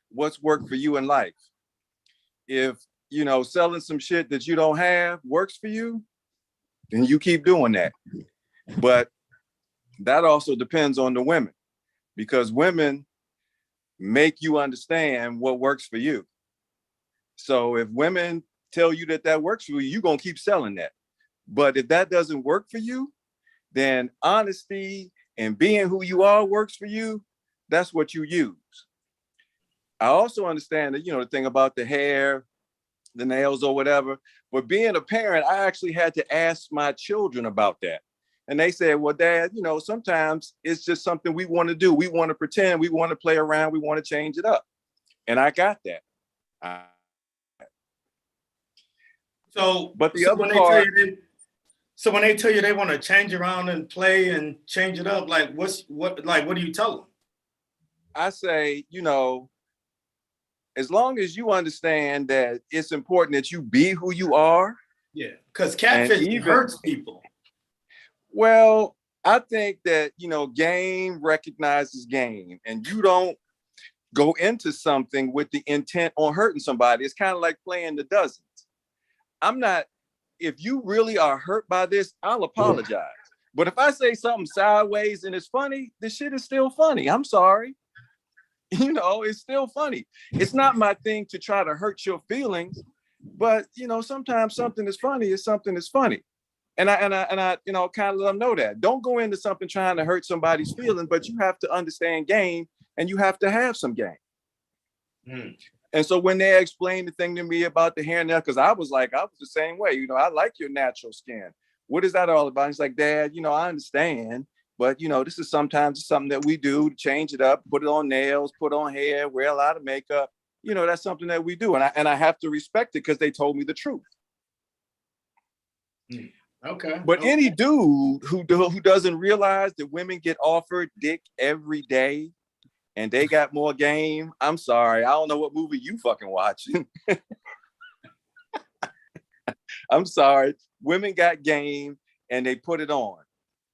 what's worked for you in life. If, selling some shit that you don't have works for you, then you keep doing that. But that also depends on the women, because women make you understand what works for you. So if women tell you that works for you, you're going to keep selling that. But if that doesn't work for you, then honesty and being who you are works for you, that's what you use. I also understand that, the thing about the hair, the nails or whatever, but being a parent, I actually had to ask my children about that. And they said, well, Dad, you know, sometimes it's just something we want to do. We want to pretend, we want to play around, we want to change it up. And I got that. So, but the so other when part, so when they tell you they want to change around and play and change it up, like what do you tell them? I say, you know, as long as you understand that it's important that you be who you are. Yeah, because catfish hurts people. Well, I think that, you know, game recognizes game, and you don't go into something with the intent on hurting somebody. It's kind of like playing the dozens. If you really are hurt by this, I'll apologize. But if I say something sideways and it's funny, the shit is still funny. I'm sorry. You know, it's still funny. It's not my thing to try to hurt your feelings, but you know, sometimes something is funny is something is funny. And I, you know, kind of let them know that. Don't go into something trying to hurt somebody's feelings, but you have to understand game and you have to have some game. And so when they explained the thing to me about the hair now, because I was the same way, you know, I like your natural skin. What is that all about? And he's like, Dad, you know, I understand, but you know, this is sometimes something that we do to change it up, put it on nails, put on hair, wear a lot of makeup. You know, that's something that we do. And I have to respect it because they told me the truth. Okay. But any dude who doesn't realize that women get offered dick every day and they got more game, I'm sorry. I don't know what movie you fucking watching. I'm sorry. Women got game and they put it on.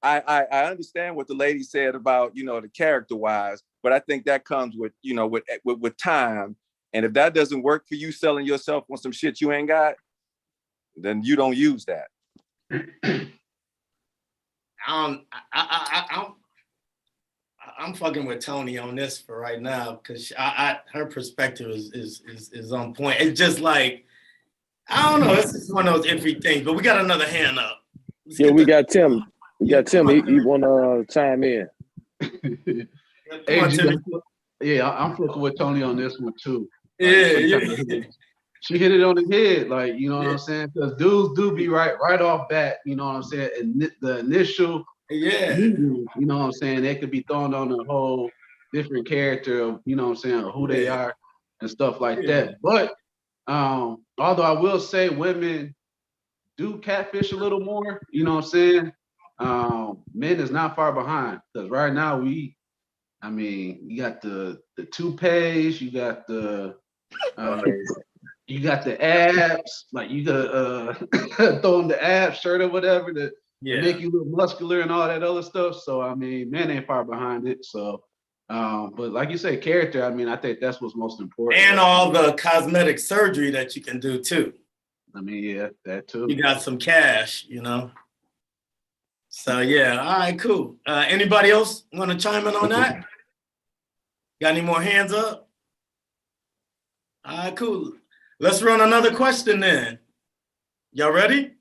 I understand what the lady said about, you know, the character wise, but I think that comes with, you know, with time. And if that doesn't work for you selling yourself on some shit you ain't got, then you don't use that. I'm fucking with Tony on this for right now because her perspective is on point. It's just like, I don't know, it's just one of those iffy things, but we got another hand up. We got Tim. We got Tim. He wanna chime in. I'm fucking with Tony on this one too. She hit it on the head, like, you know what I'm saying? Because dudes do be right off bat, you know what I'm saying? And the initial, you know what I'm saying? They could be thrown on a whole different character of, you know what I'm saying, of who they are and stuff like that. But although I will say women do catfish a little more, you know what I'm saying? Men is not far behind because right now you got the toupees, you got the abs, like you gotta throw in the abs shirt or whatever to make you look muscular and all that other stuff. So I mean, men ain't far behind it. So but like you say, character, I mean, I think that's what's most important. And all the cosmetic surgery that you can do too. I mean, yeah, that too. You got some cash, you know. So yeah, all right, cool. Anybody else want to chime in on that? Got any more hands up? All right, cool. Let's run another question then. Y'all ready?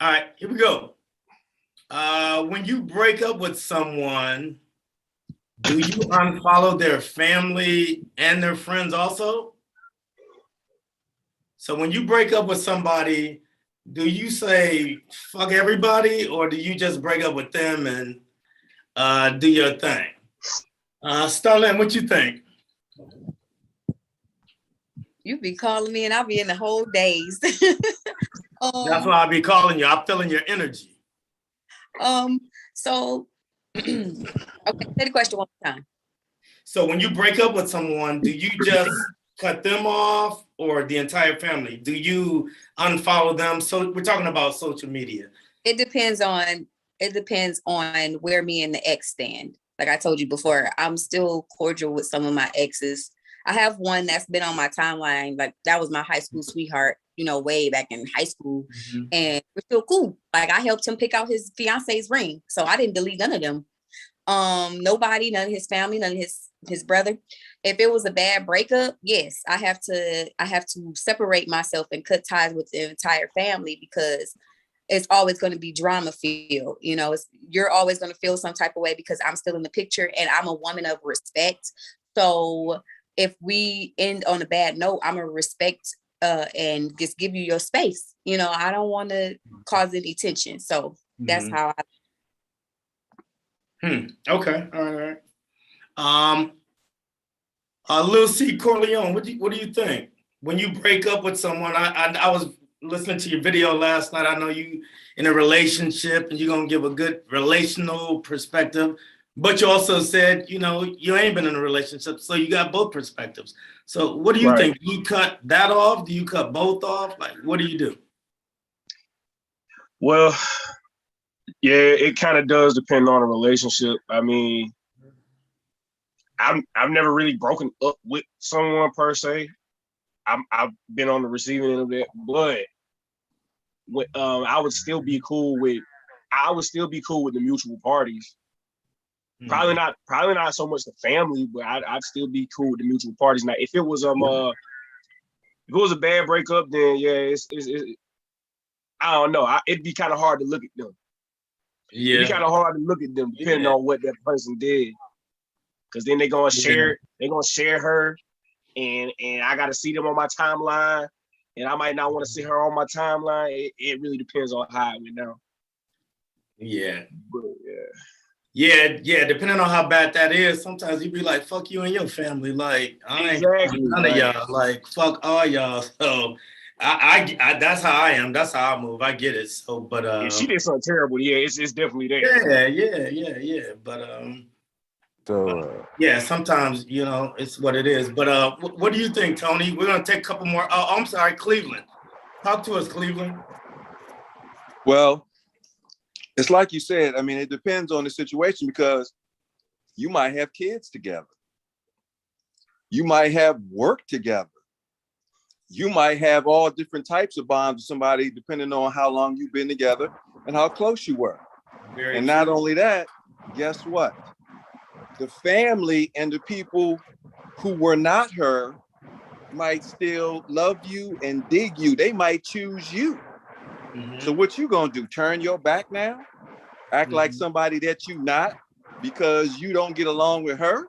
All right, here we go. When you break up with someone, do you unfollow their family and their friends also? So when you break up with somebody, do you say fuck everybody, or do you just break up with them and do your thing? Starlin, what you think? You be calling me and I'll be in the whole days. That's why I'll be calling you. I'm feeling your energy. So, okay, say the question one more time. So when you break up with someone, do you just cut them off or the entire family? Do you unfollow them? So we're talking about social media. It depends on where me and the ex stand. Like I told you before, I'm still cordial with some of my exes. I have one that's been on my timeline. Like that was my high school sweetheart, you know, way back in high school. Mm-hmm. And we're still cool. Like I helped him pick out his fiance's ring. So I didn't delete none of them. Nobody, none of his family, none of his brother. If it was a bad breakup, yes, I have to separate myself and cut ties with the entire family because it's always going to be drama filled. You know, you're always going to feel some type of way because I'm still in the picture and I'm a woman of respect. So if we end on a bad note, I'm gonna respect and just give you your space. You know, I don't want to cause any tension. So That's how I. Okay. All right. Lil C. Corleone, what do you think when you break up with someone? I was listening to your video last night. I know you in a relationship and you're gonna give a good relational perspective, but you also said, you know, you ain't been in a relationship, so you got both perspectives. So what do you think? Do you cut that off? Do you cut both off? Like, what do you do? Well, yeah, it kind of does depend on a relationship. I mean, I've never really broken up with someone per se. I've been on the receiving end of that, but I would still be cool with the mutual parties. Probably not so much the family, but I'd still be cool with the mutual parties. Now, if it was a bad breakup, then yeah, it's I don't know. It'd be kind of hard to look at them. Yeah, it'd be kind of hard to look at them depending on what that person did. Because then they're gonna share her, and I gotta see them on my timeline, and I might not want to see her on my timeline. It really depends on how it went down. Yeah. But, yeah. Depending on how bad that is, sometimes you be like, "Fuck you and your family." Like, I ain't none of y'all. Like, fuck all y'all. So, I that's how I am. That's how I move. I get it. So, but if she did something terrible, yeah, it's definitely there. Yeah. But So yeah, sometimes, you know, it's what it is. But what do you think, Tony? We're gonna take a couple more. Oh, I'm sorry, Cleveland. Talk to us, Cleveland. Well, it's like you said. I mean, it depends on the situation because you might have kids together. You might have work together. You might have all different types of bonds with somebody depending on how long you've been together and how close you were. And not only that, guess what? The family and the people who were not her might still love you and dig you. They might choose you. So what you gonna do? Turn your back now? Act like somebody that you not because you don't get along with her?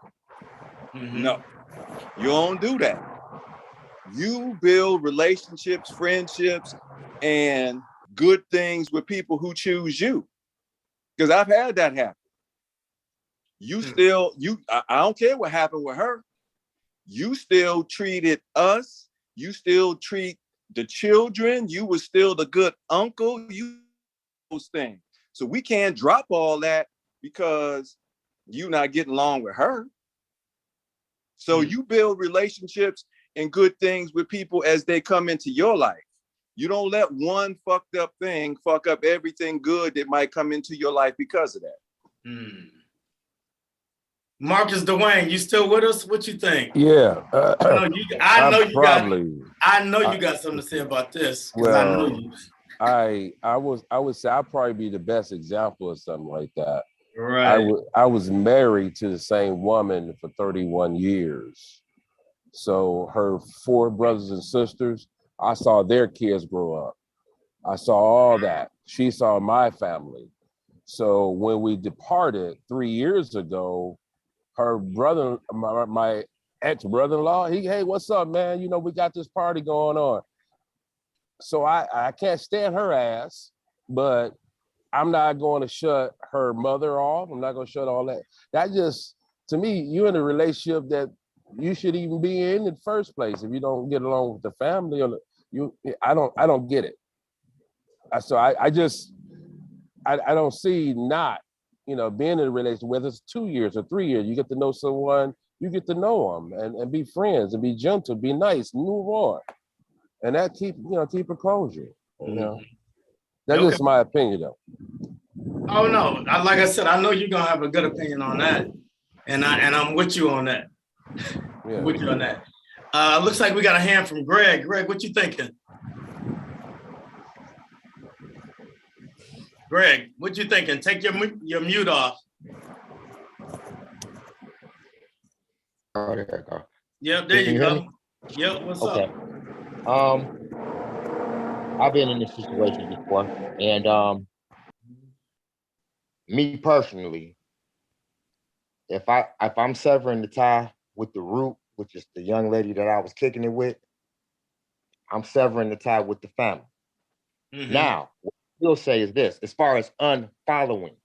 No, you don't do that. You build relationships, friendships, and good things with people who choose you. Because I've had that happen. I don't care what happened with her. You still treated us. You still treat the children. You were still the good uncle. You those things. So we can't drop all that because you're not getting along with her. So you build relationships and good things with people as they come into your life. You don't let one fucked up thing fuck up everything good that might come into your life because of that. Marcus Dwayne, you still with us? What you think? Yeah, I know you got something to say about this because I know you. I would say I'd probably be the best example of something like that. Right. I was married to the same woman for 31 years. So her 4 brothers and sisters, I saw their kids grow up. I saw all that. She saw my family. So when we departed 3 years ago, her brother, my ex-brother-in-law, hey, what's up, man? You know, we got this party going on. So I can't stand her ass, but I'm not going to shut her mother off. I'm not going to shut all that. That just, to me, you're in a relationship that you should even be in the first place. If you don't get along with the family, I don't get it. So I don't see not, you know, being in a relationship, whether it's 2 years or 3 years, you get to know someone, you get to know them and be friends and be gentle, be nice, move on. And that keep it closure, you know. That's just my opinion though. Oh no, like I said, I know you're gonna have a good opinion on that. And I'm with you on that. Yeah. With you on that. Looks like we got a hand from Greg. Greg, what you thinking? Greg, what you thinking? Take your mute off. Oh, there you go. Yep, there Can you you hear go. me? Yep, what's Okay. up? I've been in this situation before, and me personally, if I'm severing the tie with the root, which is the young lady that I was kicking it with, I'm severing the tie with the family. Now, will say is this, as far as unfollowing.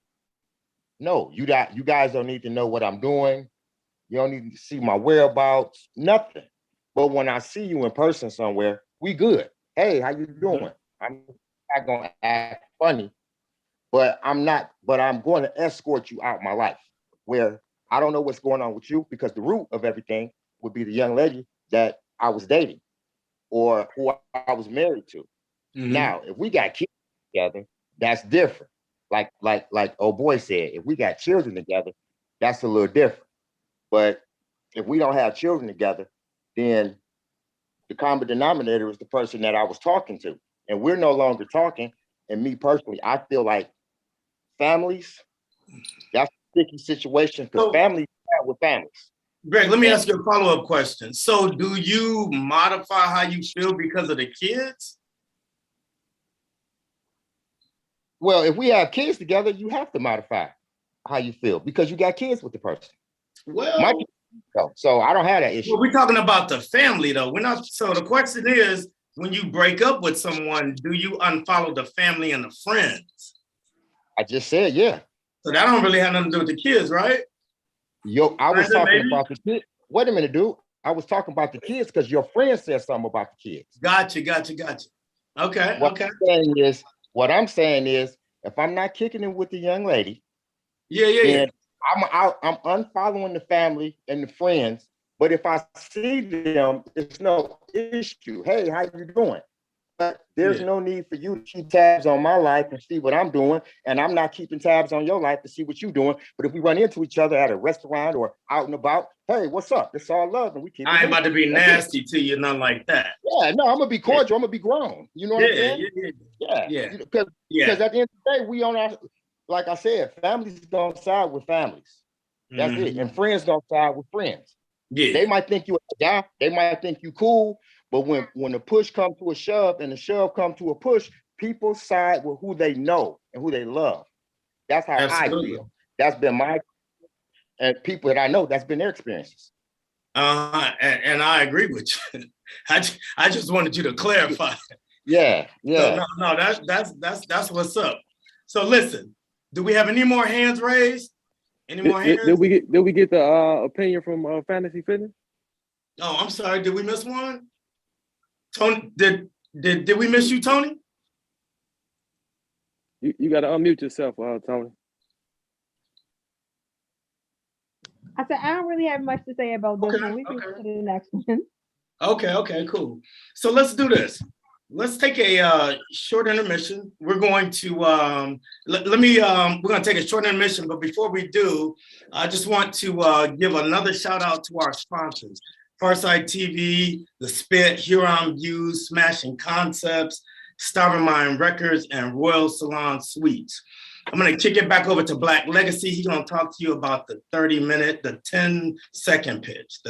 No, you guys don't need to know what I'm doing. You don't need to see my whereabouts, nothing. But when I see you in person somewhere, we good. Hey, how you doing? I'm not gonna act funny, but I'm going to escort you out my life, where I don't know what's going on with you, because the root of everything would be the young lady that I was dating or who I was married to. Now, if we got kids together, that's different. Like old boy said, if we got children together, that's a little different. But if we don't have children together, then the common denominator is the person that I was talking to. And we're no longer talking. And me personally, I feel like families, that's a sticky situation, because families are with families. Greg, let me ask you a follow-up question. So do you modify how you feel because of the kids? Well, if we have kids together, you have to modify how you feel because you got kids with the person. Well, so I don't have that issue. Well, we're talking about the family, though. We're not. So the question is, when you break up with someone, do you unfollow the family and the friends? I just said, yeah. So that don't really have nothing to do with the kids, right? I was talking about the kids. Wait a minute, dude. I was talking about the kids because your friend said something about the kids. Gotcha. Okay. What I'm saying is, if I'm not kicking it with the young lady, then I'm unfollowing the family and the friends. But if I see them, it's no issue. Hey, how you doing? But there's no need for you to keep tabs on my life and see what I'm doing. And I'm not keeping tabs on your life to see what you're doing. But if we run into each other at a restaurant or out and about, hey, what's up? It's all love. And we keep. I ain't about to be nasty to you, nothing like that. Yeah, no, I'm going to be cordial. I'm going to be grown. You know what I'm saying? Yeah. Because at the end of the day, we on our, like I said, families don't side with families. That's it. And friends don't side with friends. Yeah. They might think you a guy. They might think you cool. But when the push comes to a shove and the shove comes to a push, people side with who they know and who they love. That's how I feel. That's been my, and people that I know, that's been their experiences. And I agree with you. I just wanted you to clarify. Yeah. No, that's what's up. So listen, do we have any more hands raised? Any more hands? Did we get the opinion from Fantasy Fitness? Oh, I'm sorry. Did we miss one? Tony, did we miss you, Tony? You got to unmute yourself, Tony. I said, I don't really have much to say about this one. We can go to the next one. Okay, cool. So let's do this. Let's take a short intermission. We're going to we're going to take a short intermission, but before we do, I just want to give another shout out to our sponsors: PharcydeTV, The Spit, Huron Views, Smashing Concepts, Starving Mind Records, and Royal Salon Suites. I'm going to kick it back over to Black Legacy. He's going to talk to you about the 10-second pitch,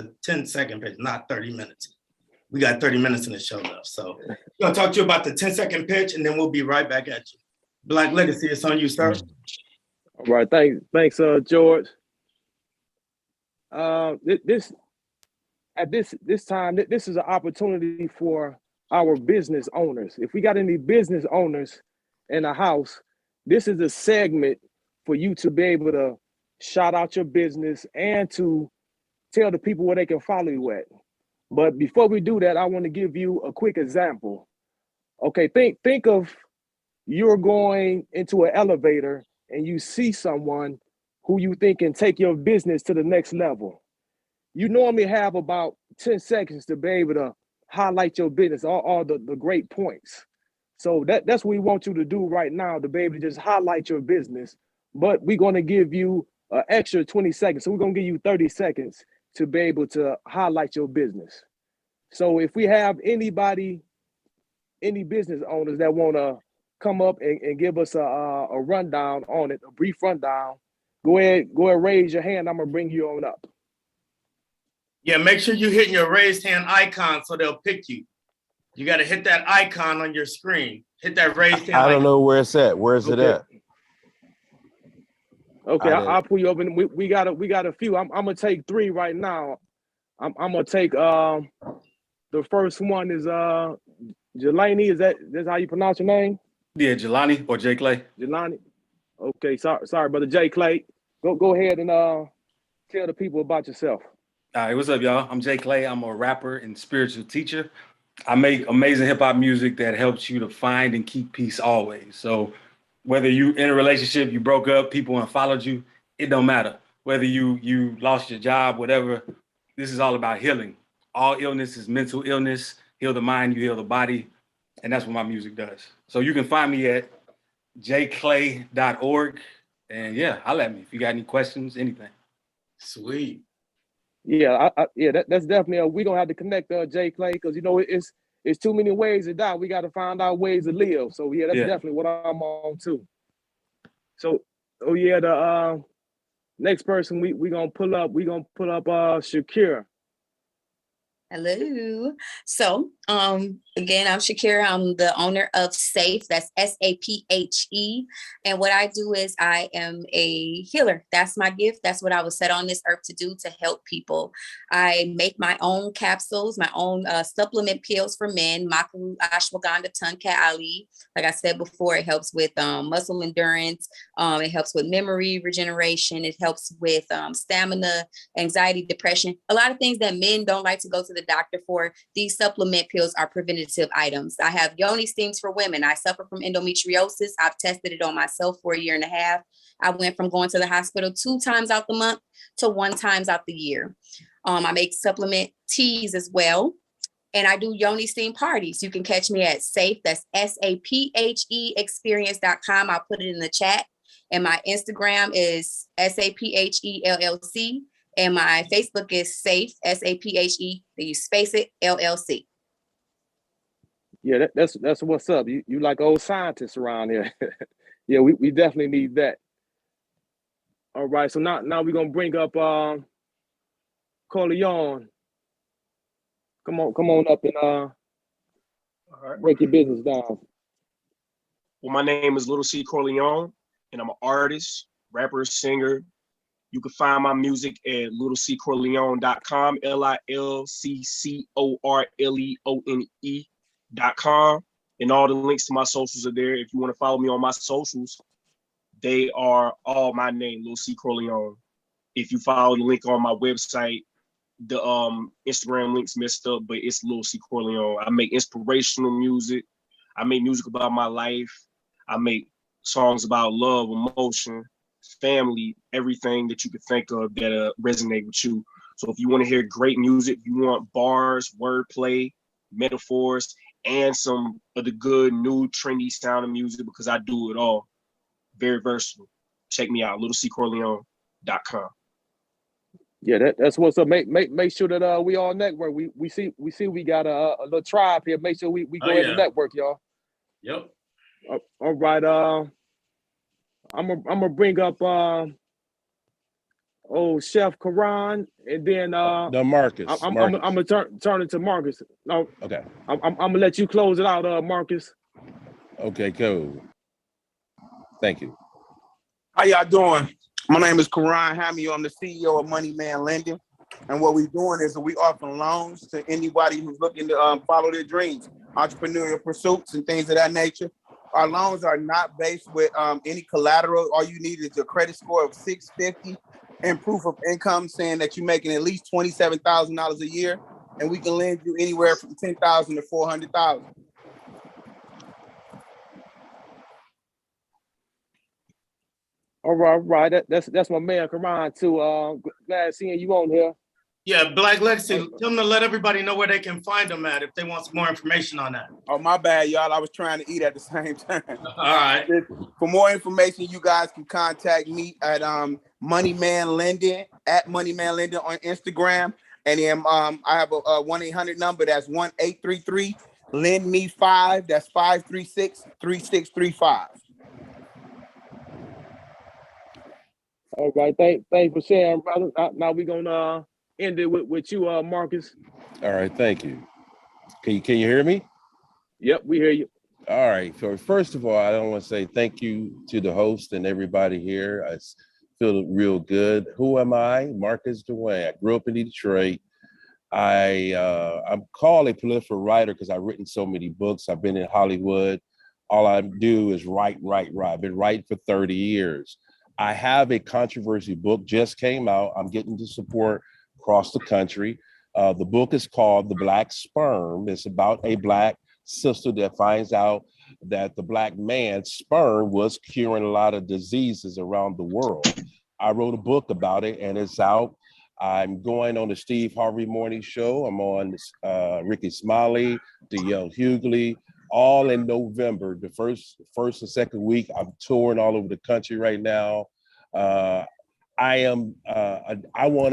not 30 minutes. We got 30 minutes in the show left. So I'm going to talk to you about the 10-second pitch, and then we'll be right back at you. Black Legacy, it's on you, sir. All right. Thanks, George. This time, this is an opportunity for our business owners. If we got any business owners in the house, this is a segment for you to be able to shout out your business and to tell the people where they can follow you at. But before we do that, I want to give you a quick example. Okay, think of you're going into an elevator and you see someone who you think can take your business to the next level. You normally have about 10 seconds to be able to highlight your business, all the great points. So that's what we want you to do right now, to be able to just highlight your business. But we're going to give you an extra 20 seconds. So we're going to give you 30 seconds to be able to highlight your business. So if we have any business owners that want to come up and give us a rundown on it, a brief rundown, go ahead, raise your hand. I'm going to bring you on up. Yeah, make sure you're hitting your raised hand icon so they'll pick you. You got to hit that icon on your screen. Hit that raised hand I don't know where it's at. Where's it at? Okay, I'll pull you up, and we got a few. I'm gonna take 3 right now. I'm gonna take the first one is Jelani. Is that how you pronounce your name? Yeah, Jelani or J. Clay. Jelani. Okay, sorry, brother J. Clay. Go ahead and tell the people about yourself. All right, what's up, y'all? I'm J. Clay. I'm a rapper and spiritual teacher. I make amazing hip hop music that helps you to find and keep peace always. So whether you in a relationship, you broke up, people unfollowed you, it don't matter. Whether you lost your job, whatever, this is all about healing. All illness is mental illness. Heal the mind, you heal the body. And that's what my music does. So you can find me at jclay.org. And yeah, holla at me if you got any questions, anything. Sweet. Yeah, that's definitely we gonna have to connect J. Clay, because it's too many ways to die. We got to find out ways to live. So yeah, that's definitely what I'm on too. So the next person we gonna pull up Shakira. Hello. So, again, I'm Shakira. I'm the owner of SAPHE. That's SAPHE. And what I do is I am a healer. That's my gift. That's what I was set on this earth to do, to help people. I make my own capsules, my own supplement pills for men, Makaru, Ashwagandha, Tunka Ali. Like I said before, it helps with muscle endurance. It helps with memory regeneration. It helps with stamina, anxiety, depression. A lot of things that men don't like to go to the doctor for. These supplement pills are preventative items. I have yoni steams for women. I suffer from endometriosis. I've tested it on myself for 1.5 years. I went from going to the hospital 2 times out the month to 1 time out the year. I make supplement teas as well. And I do yoni steam parties. You can catch me at SAPHE. That's SAPHE experience.com. I'll put it in the chat. And my Instagram is SAPHE LLC. And my Facebook is SAPHE, SAPHE, you space it, LLC. Yeah, that's what's up. You like old scientists around here. Yeah, we definitely need that. All right, so now we're gonna bring up Corleone. Come on up and break your business down. Well, my name is Little C Corleone, and I'm an artist, rapper, singer. You can find my music at littleccorleone.com, LILCCORLEONE.com. And all the links to my socials are there. If you want to follow me on my socials, they are all my name, Little C Corleone. If you follow the link on my website, the Instagram link's messed up, but it's Little C Corleone. I make inspirational music. I make music about my life. I make songs about love, emotion, family, everything that you could think of that resonate with you. So if you want to hear great music, you want bars, wordplay, metaphors, and some of the good new trendy sound of music, because I do it all. Very versatile. Check me out, littleccorleone.com. Yeah, that's what's up. Make sure that we all network. We see we got a little tribe here. Make sure we go ahead and network, y'all. Yep. All right. I'm gonna bring up Chef Karan, and then no, Marcus. I'm gonna turn it to Marcus. No, okay. I'm gonna let you close it out, Marcus. Okay, cool. Thank you. How y'all doing? My name is Karan Hammy. I'm the CEO of Money Man Lending, and what we're doing is we offer loans to anybody who's looking to follow their dreams, entrepreneurial pursuits, and things of that nature. Our loans are not based with any collateral. All you need is your credit score of 650 and proof of income saying that you're making at least $27,000 a year, and we can lend you anywhere from $10,000 to $400,000. All right. That's my man Karan too. Glad seeing you on here. Yeah, Black Legacy, tell them to let everybody know where they can find them at if they want some more information on that. Oh, my bad, y'all. I was trying to eat at the same time. All right. For more information, you guys can contact me at Moneyman Lending, at Moneyman Lending on Instagram. And then I have a 1-800 number. That's 1-833-LEND-ME-5. That's 536-3635. All right. Thanks for sharing, brother. Now we're gonna end it with you, Marcus. All right, thank you. Can you hear me? Yep, we hear you. All right. So first of all, I want to say thank you to the host and everybody here. I feel real good. Who am I? Marcus Dwayne. I grew up in Detroit. I'm called a prolific writer because I've written so many books. I've been in Hollywood, all I do is write. I've been writing for 30 years. I have a controversy book just came out. I'm getting the support across the country. The book is called The Black Sperm. It's about a Black sister that finds out that the Black man's sperm was curing a lot of diseases around the world. I wrote a book about it and it's out. I'm going on the Steve Harvey Morning Show. I'm on Ricky Smiley, DL Hughley, all in November. The first and second week, I'm touring all over the country right now. I want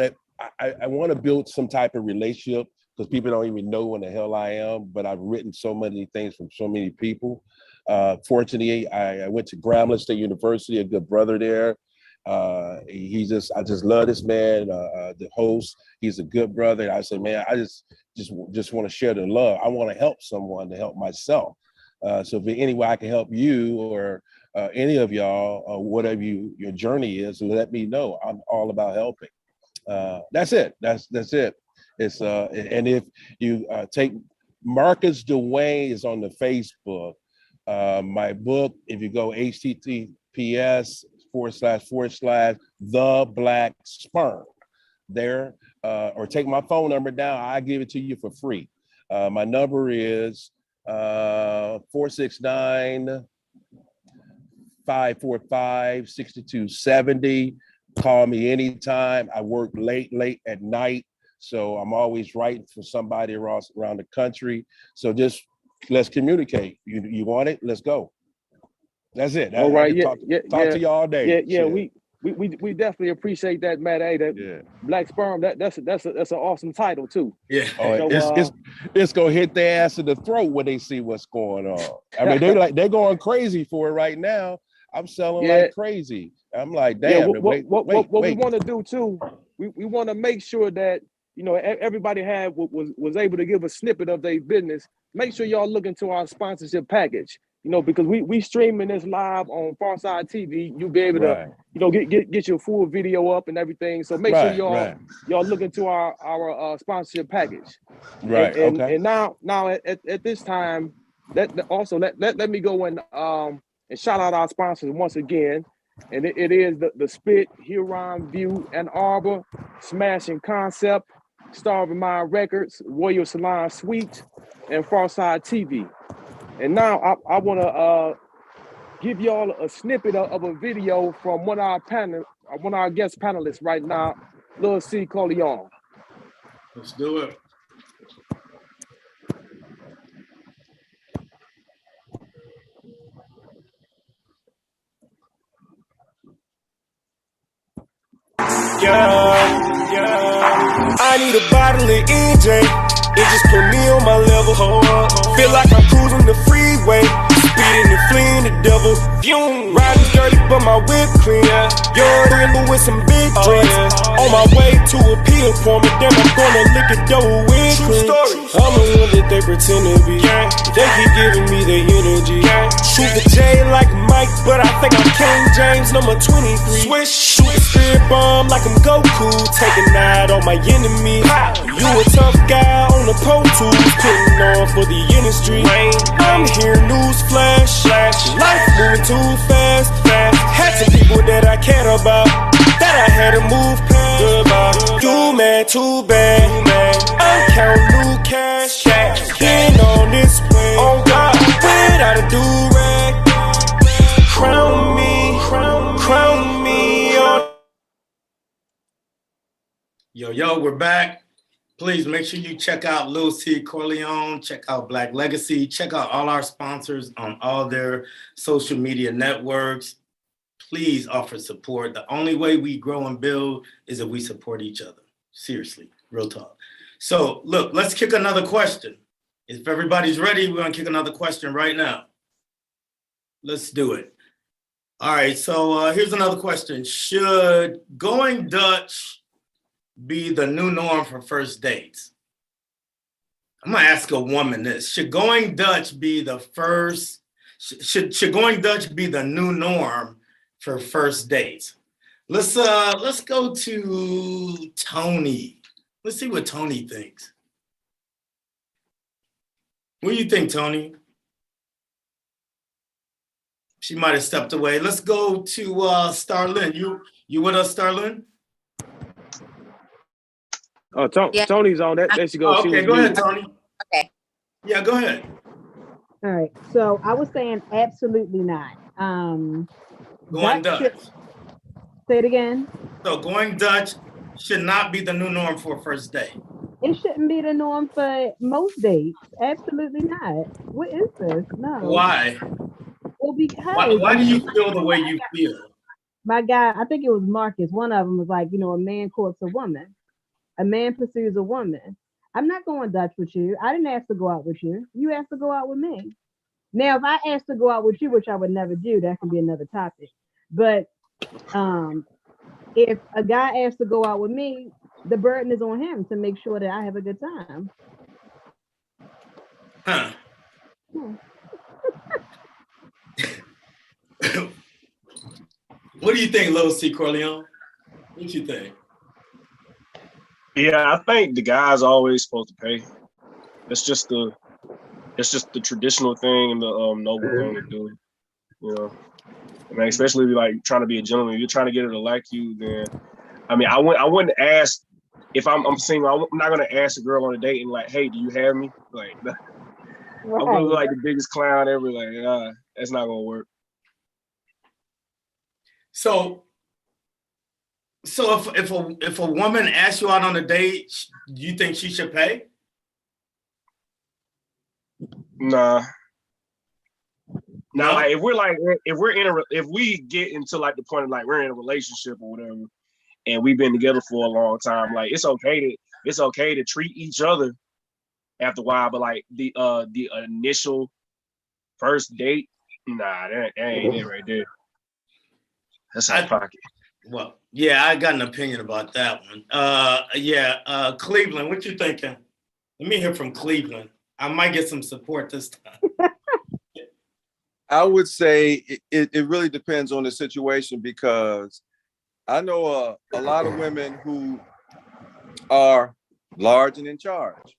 to build some type of relationship because people don't even know when the hell I am, but I've written so many things from so many people. Fortunately, I went to Grambling State University, a good brother there. I just love this man, the host. He's a good brother. And I said, man, I just want to share the love. I want to help someone to help myself. So if any way I can help you or any of y'all, or whatever your journey is, let me know. I'm all about helping. That's it. That's it. It's and if you take Marcus Dwayne is on the Facebook. My book, if you go https:// The Black Sperm there, or take my phone number down, I give it to you for free. My number is 469-545-6270. Call me anytime. I work late at night, so I'm always writing for somebody around the country. So just let's communicate. You want it? Let's go. That's it. All right. Talk to you all day. Yeah. We definitely appreciate that, Matt. Hey, that Black Sperm. That's an awesome title too. Yeah. So, it's gonna hit their ass in the throat when they see what's going on. I mean, they're going crazy for it right now. I'm selling like crazy. I'm like, damn. What we want to do too, we want to make sure that everybody was able to give a snippet of their business. Make sure y'all look into our sponsorship package. Because we streaming this live on PharcydeTV. You'll be able to get your full video up and everything. So make sure y'all look into our sponsorship package. Right. And now at this time, let me go and shout out our sponsors once again. And it is the Spit, Huron View, Ann Arbor, Smashing Concept, Starving Mind Records, Royal Salon Suite, and PharcydeTV. And now I want to give y'all a snippet of a video from one of our guest panelists right now, Lil C. Corleone. Let's do it. Yeah. I need a bottle of EJ. It just put me on my level. Feel like I'm cruising the freeway, speeding and fleeing the devil. Riding dirty, but my whip clean. Young with some big dreams. On my way to a pee appointment, then I'm gonna lick a dough with cream. I'm the one that they pretend to be. They keep giving me their energy. Shoot the J like Mike, but I think I'm King James, number 23. Shoot the spirit bomb like I'm Goku, taking out on my enemy. You a tough guy on the Pro Tools, putting on for the industry. I'm here, news flash. Life moving too fast. Had some people that I cared about, that I had to move past. Goodbye. You mad, too bad. I'm counting new cash. Been on this way, on God, without a do-rag. Crown me on. Yo, we're back. Please make sure you check out Lil C. Corleone, check out Black Legacy, check out all our sponsors on all their social media networks. Please offer support. The only way we grow and build is if we support each other. Seriously, real talk. So look, let's kick another question. If everybody's ready, we're gonna kick another question right now. Let's do it. All right, so here's another question. Should going Dutch be the new norm for first dates? I'm gonna ask a woman this. Should going Dutch be the first, should going Dutch be the new norm for first dates? Let's go to Tony. Let's see what Tony thinks. What do you think, Tony? She might have stepped away. Let's go to Starlin. You with us, Starlin? Oh, Tony's on that. There she goes. Oh, okay, go ahead, Tony. Okay. Yeah, go ahead. All right. So I was saying absolutely not. Going Dutch. Say it again. So going Dutch should not be the new norm for a first date. It shouldn't be the norm for most dates. Absolutely not. What is this? No. Why? Well, because why do you feel the way you feel? My guy, I think it was Marcus. One of them was like, a man courts a woman. A man pursues a woman. I'm not going Dutch with you. I didn't ask to go out with you. You asked to go out with me. Now, if I asked to go out with you, which I would never do, that can be another topic. But if a guy asks to go out with me, the burden is on him to make sure that I have a good time. Huh. What do you think, Lil C. Corleone? What you think? Yeah, I think the guy's always supposed to pay. It's just the traditional thing and the noble thing to do. I mean, especially like trying to be a gentleman. If you're trying to get her to like you, then I mean, I wouldn't ask if I'm single. I'm not gonna ask a girl on a date and like, hey, do you have me? Like, right. I'm gonna look like the biggest clown ever. Like, that's not gonna work. So if a woman asks you out on a date, do you think she should pay? Nah. Now, like, if we get into like the point of like we're in a relationship or whatever, and we've been together for a long time, like it's okay to treat each other after a while, but like the initial first date, nah, that ain't it right there. That's out of pocket. Well, yeah, I got an opinion about that one. Cleveland, what you thinking? Let me hear from Cleveland. I might get some support this time. I would say it really depends on the situation, because I know a lot of women who are large and in charge,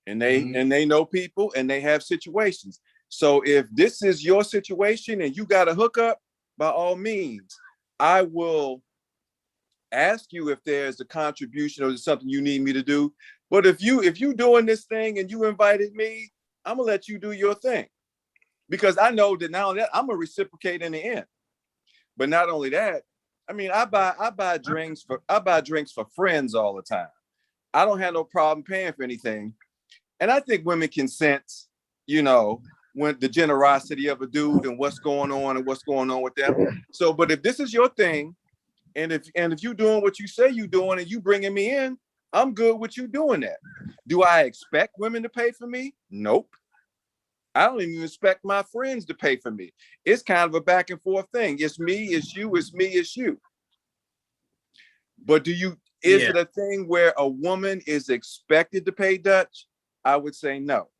and they know people and they have situations. So if this is your situation and you got a hookup, by all means, I will ask you if there's a contribution or something you need me to do. But if you doing this thing and you invited me, I'm gonna let you do your thing, because I know that now that I'm gonna reciprocate in the end. But not only that, I mean, I buy drinks for friends all the time. I don't have no problem paying for anything, and I think women can sense, when the generosity of a dude and what's going on with them. So, but if this is your thing, and if you doing what you say you doing and you bringing me in, I'm good with you doing that. Do I expect women to pay for me? Nope. I don't even expect my friends to pay for me. It's kind of a back and forth thing. It's me, it's you, it's me, it's you. But is it a thing where a woman is expected to pay Dutch? I would say no.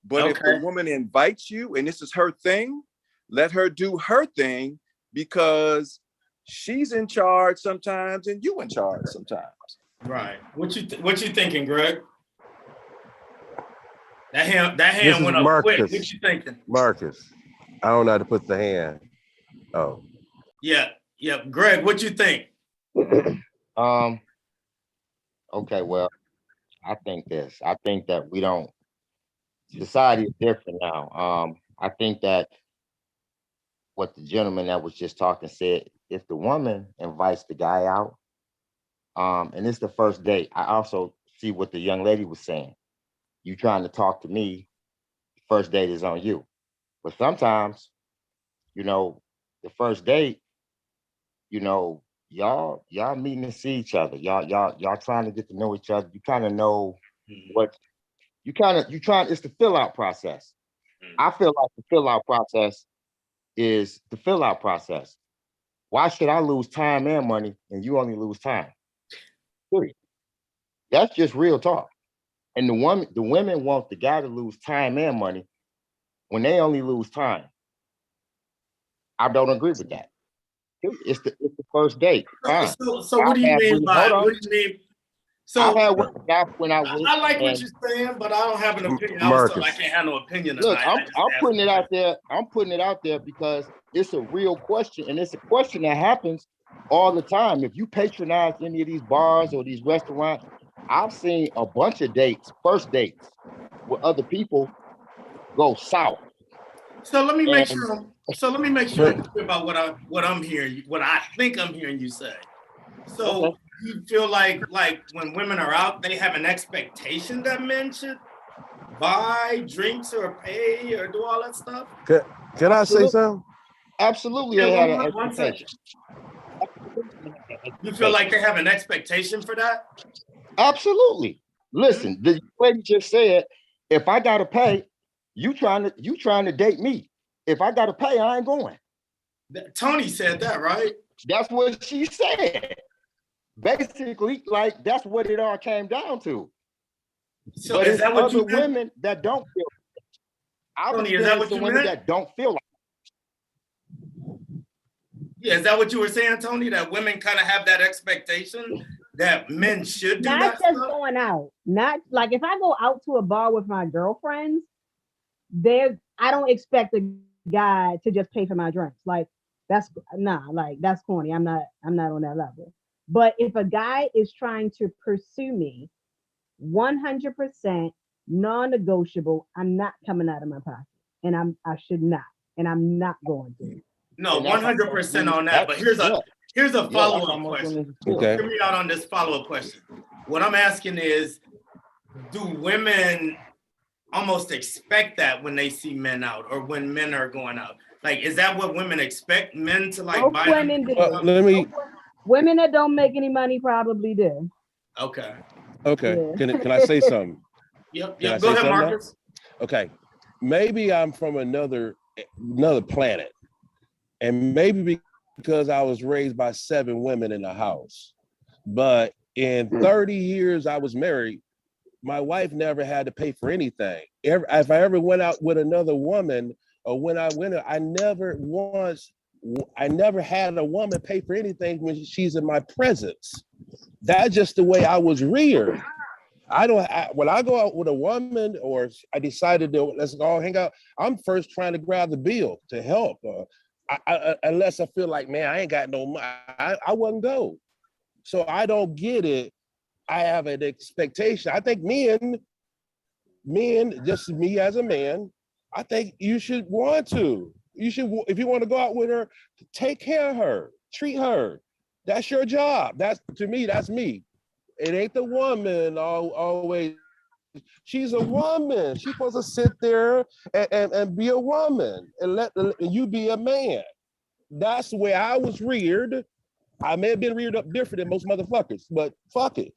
But if the woman invites you and this is her thing, let her do her thing, because she's in charge sometimes and you in charge sometimes. Right. What you thinking, Greg? That hand went up quick. What you thinking? Marcus. I don't know how to put the hand. Oh. Yeah. Greg, what you think? Okay, well, I think that we don't, society is different now. I think that what the gentleman that was just talking said, if the woman invites the guy out, and it's the first date, I also see what the young lady was saying. You trying to talk to me, first date is on you. But sometimes, the first date, y'all meeting to see each other. Y'all trying to get to know each other. You kind of know what it's the fill out process. I feel like the fill out process is the fill out process. Why should I lose time and money and you only lose time? Period. That's just real talk. And the women want the guy to lose time and money when they only lose time. I don't agree with that. It's the first date. So what do you mean by So I had one guy when I went. I like what And you're saying, but I don't have an opinion. I was told I Marcus. can't have no opinion look, tonight. I'm putting it out there. I'm putting it out there because it's a real question, and it's a question that happens all the time. If you patronize any of these bars or these restaurants, I've seen a bunch of dates, first dates with other people go south. So let me make And sure. So let me make sure I'm clear about what I'm hearing, what I think I'm hearing you say. So Okay. you feel like when women are out, they have an expectation that men should buy drinks or pay or do all that stuff? Can I say something? Absolutely, Yeah, they had an one expectation. second. You feel like they have an expectation for that? Absolutely. Listen, the lady just said, if I gotta pay, you trying to date me. If I gotta pay, I ain't going. Tony said that, right? That's what she said. Basically, like that's what it all came down to. So but is it's that what other you meant? women that don't feel. I've Tony, is that what experienced some you women meant? that don't feel like. Yeah, is that what you were saying, Tony? That women kind of have that expectation that men should do Not that just stuff? going out. Not like if I go out to a bar with my girlfriends, I don't expect a guy to just pay for my drinks. Like that's corny. I'm not on that level. But if a guy is trying to pursue me 100% non-negotiable, I'm not coming out of my pocket. And I should not. And I'm not going to. No, 100% on that. But here's a follow-up question. Okay. Hear me out on this follow-up question. What I'm asking is, do women almost expect that when they see men out or when men are going out? Like, is that what women expect? Men to like buy women them? do. Women that don't make any money probably do. Okay. Okay. Yeah. Can I say something? Yep. Can I Go say ahead, something now? Marcus. Okay. Maybe I'm from another planet. And maybe because I was raised by 7 women in the house. But in 30 years I was married, my wife never had to pay for anything. If I ever went out with another woman or when I went, I never had a woman pay for anything when she's in my presence. That's just the way I was reared. When I go out with a woman or I decided to let's go hang out, I'm first trying to grab the bill to help. Unless I feel like, man, I ain't got no money, I wouldn't go. So I don't get it. I have an expectation. I think men, just me as a man, I think you should want to. You should, if you want to go out with her, take care of her, treat her. That's your job. To me, that's me. It ain't the woman always. She's a woman. She's supposed to sit there and be a woman and let you be a man. That's the way I was reared. I may have been reared up different than most motherfuckers, but fuck it.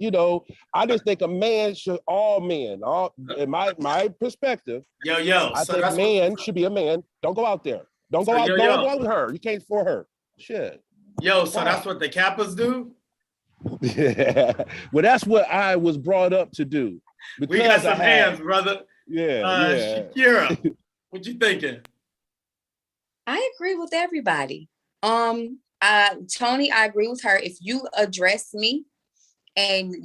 I just think a man should, in my perspective, I think a man should be a man. Don't go out there. Don't go out. Don't go out with her. You can't for her. Shit. So that's what the Kappas do? Yeah. Well, that's what I was brought up to do. We got some hands, brother. Yeah. Shakira, what you thinking? I agree with everybody. Tony, I agree with her. If you address me and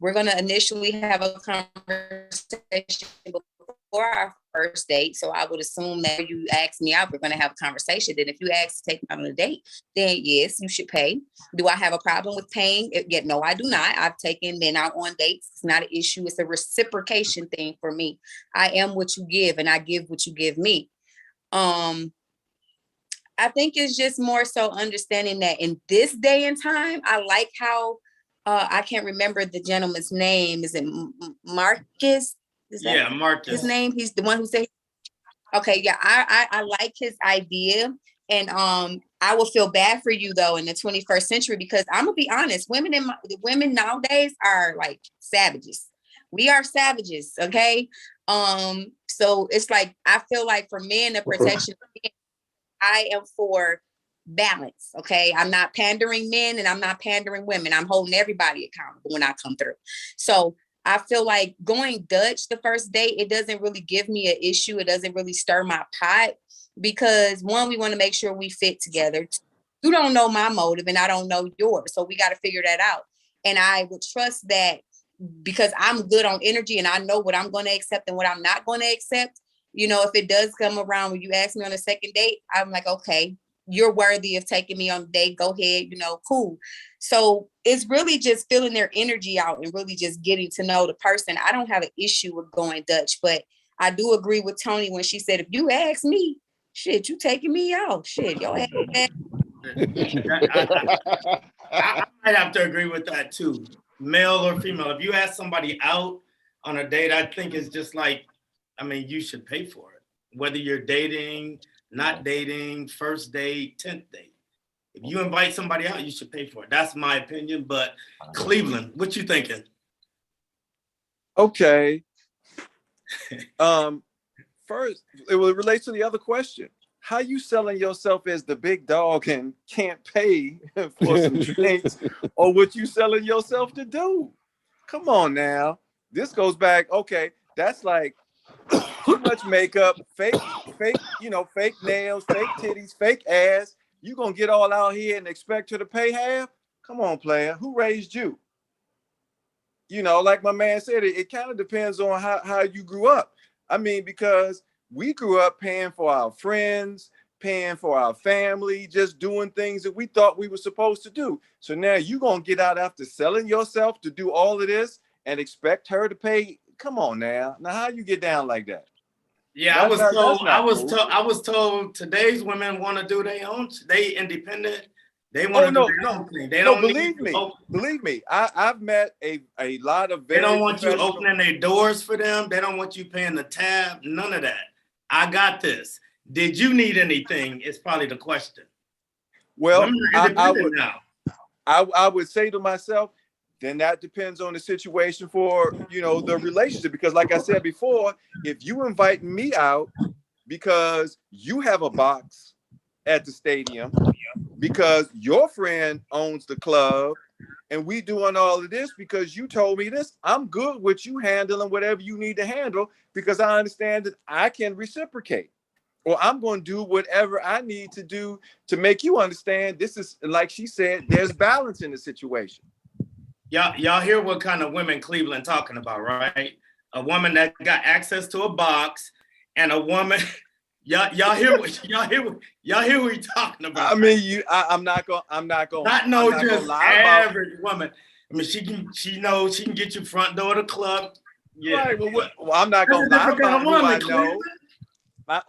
we're gonna initially have a conversation before our first date. So I would assume that you ask me out, we're gonna have a conversation. Then if you ask to take me out on a date, then yes, you should pay. Do I have a problem with paying? Yeah, no, I do not. I've taken men out on dates. It's not an issue. It's a reciprocation thing for me. I am what you give and I give what you give me. I think it's just more so understanding that in this day and time, I like how I can't remember the gentleman's name. Is it Marcus? Marcus. His name? He's the one who said, okay, yeah, I like his idea. And I will feel bad for you though in the 21st century, because I'm gonna be honest, women nowadays are like savages. We are savages, okay? So it's like, I feel like for men, the protection, I am for balance, okay? I'm not pandering men and I'm not pandering women. I'm holding everybody accountable when I come through. So I feel like going Dutch the first date, it doesn't really give me an issue. It doesn't really stir my pot because one, we want to make sure we fit together. You don't know my motive and I don't know yours. So we got to figure that out. And I would trust that because I'm good on energy and I know what I'm going to accept and what I'm not going to accept. You know, if it does come around when you ask me on a second date, I'm like, okay, you're worthy of taking me on a date. Go ahead, you know, cool. So it's really just feeling their energy out and really just getting to know the person. I don't have an issue with going Dutch, but I do agree with Tony when she said, if you ask me, shit, you taking me out. Shit, your ass. I might have to agree with that too. Male or female, if you ask somebody out on a date, I think it's just like, I mean, you should pay for it. Whether you're dating, not dating, first date, 10th date. If you invite somebody out, you should pay for it. That's my opinion. But Cleveland, what you thinking? Okay. First, it relates to the other question. How you selling yourself as the big dog and can't pay for some drinks, or what you selling yourself to do? Come on now. This goes back, okay, that's like too much makeup, fake, you know, fake nails, fake titties, fake ass. You gonna get all out here and expect her to pay half? Come on, player. Who raised you? You know, like my man said, it kind of depends on how you grew up. I mean, because we grew up paying for our friends, paying for our family, just doing things that we thought we were supposed to do. So now you're going to get out after selling yourself to do all of this and expect her to pay. Come on now. Now, how you get down like that? Yeah, I was told today's women want to do their own, they independent. They want to do their own thing. They don't believe me. I've met a lot of very They don't want you opening their doors for them. They don't want you paying the tab. None of that. I got this. Did you need anything? Is probably the question. Well, I would say to myself, then that depends on the situation for, you know, the relationship. Because like I said before, if you invite me out because you have a box at the stadium, because your friend owns the club, and we doing all of this because you told me this, I'm good with you handling whatever you need to handle because I understand that I can reciprocate, or I'm going to do whatever I need to do to make you understand this is, like she said, there's balance in the situation. Y'all hear what kind of women Cleveland talking about, right? A woman that got access to a box, and a woman. Y'all hear what we talking about. I mean, I'm not gonna just average woman. I mean, she knows she can get you front door to the club. Yeah. Right. Well, I'm not gonna lie about who I know,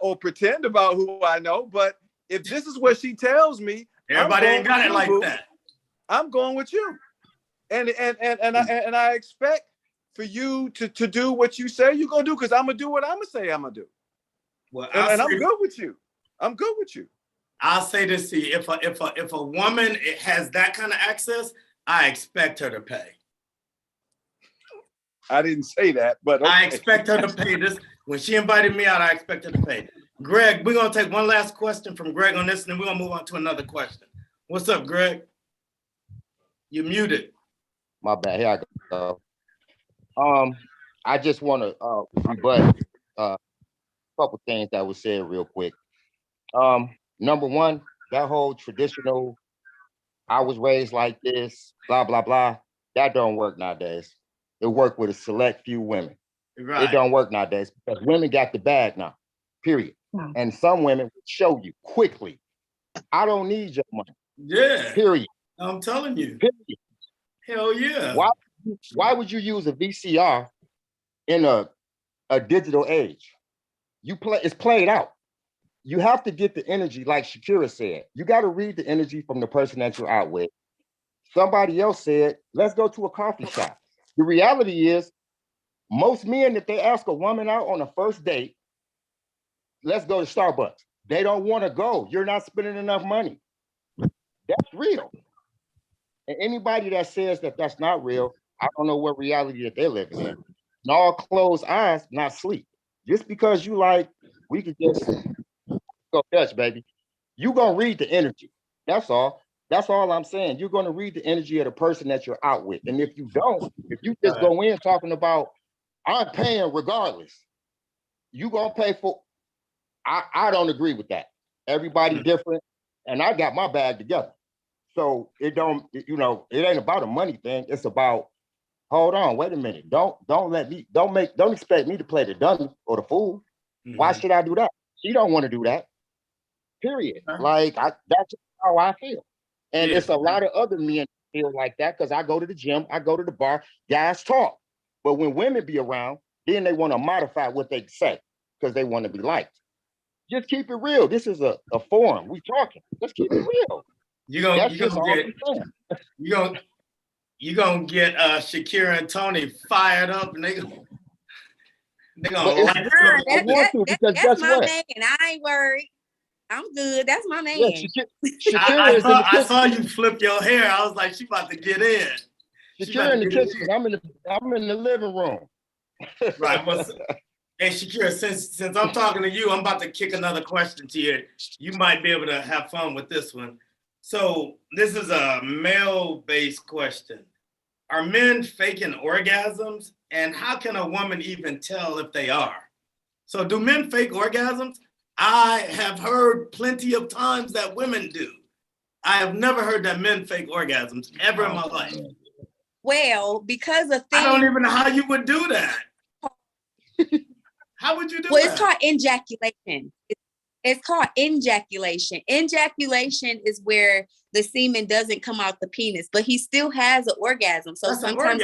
or pretend about who I know. But if this is what she tells me, everybody ain't got it like that. I'm going with you, and I expect for you to do what you say you're gonna do, because I'm gonna do what I'm gonna say I'm gonna do. Well, and I'm good with you. I'm good with you. I'll say this to you: if a woman has that kind of access, I expect her to pay. I didn't say that, but okay. I expect her to pay this. When she invited me out, I expect her to pay. Greg, we're gonna take one last question from Greg on this, and then we're gonna move on to another question. What's up, Greg? You're muted. My bad. Here I go. I just want to rebut couple things that was said real quick. Number one, that whole traditional, I was raised like this, blah, blah, blah, that don't work nowadays. It work with a select few women. Right. It don't work nowadays because women got the bag now, period. And some women will show you quickly, I don't need your money. Yeah. Period. I'm telling you. Period. Hell yeah. Why would you use a VCR in a digital age? It's played out. You have to get the energy, like Shakira said. You got to read the energy from the person that you're out with. Somebody else said, let's go to a coffee shop. The reality is, most men, if they ask a woman out on a first date, let's go to Starbucks, they don't want to go. You're not spending enough money. That's real. And anybody that says that that's not real, I don't know what reality that they're living in. And all closed eyes, not sleep. Just because you like, we could just go Dutch, baby. You gonna read the energy. That's all. That's all I'm saying. You're gonna read the energy of the person that you're out with. And if you don't, if you just go in talking about, I'm paying regardless, you gonna pay for. I don't agree with that. Everybody different, and I got my bag together. So it don't, you know, it ain't about a money thing. It's about, hold on, wait a minute. Don't expect me to play the dummy or the fool. Why should I do that? She don't want to do that. Period. Like that's how I feel. And it's a lot of other men feel like that because I go to the gym, I go to the bar, guys talk. But when women be around, then they want to modify what they say because they want to be liked. Just keep it real. This is a forum. We talking. Let's keep it real. You gonna get Shakira and Tony fired up, and they gonna that's my man. I ain't worried. I'm good. That's my man. Yeah, I saw you flip your hair. I was like, she about to get in. Shakira in the kitchen. I'm in the living room. Right. Well, hey, Shakira, since I'm talking to you, I'm about to kick another question to you. You might be able to have fun with this one. So this is a male-based question. Are men faking orgasms? And how can a woman even tell if they are? So do men fake orgasms? I have heard plenty of times that women do. I have never heard that men fake orgasms ever in my life. Well, because of things. I don't even know how you would do that. How would you do that? Well, it's called ejaculation. It's called ejaculation. Ejaculation is where the semen doesn't come out the penis, but he still has an orgasm. So sometimes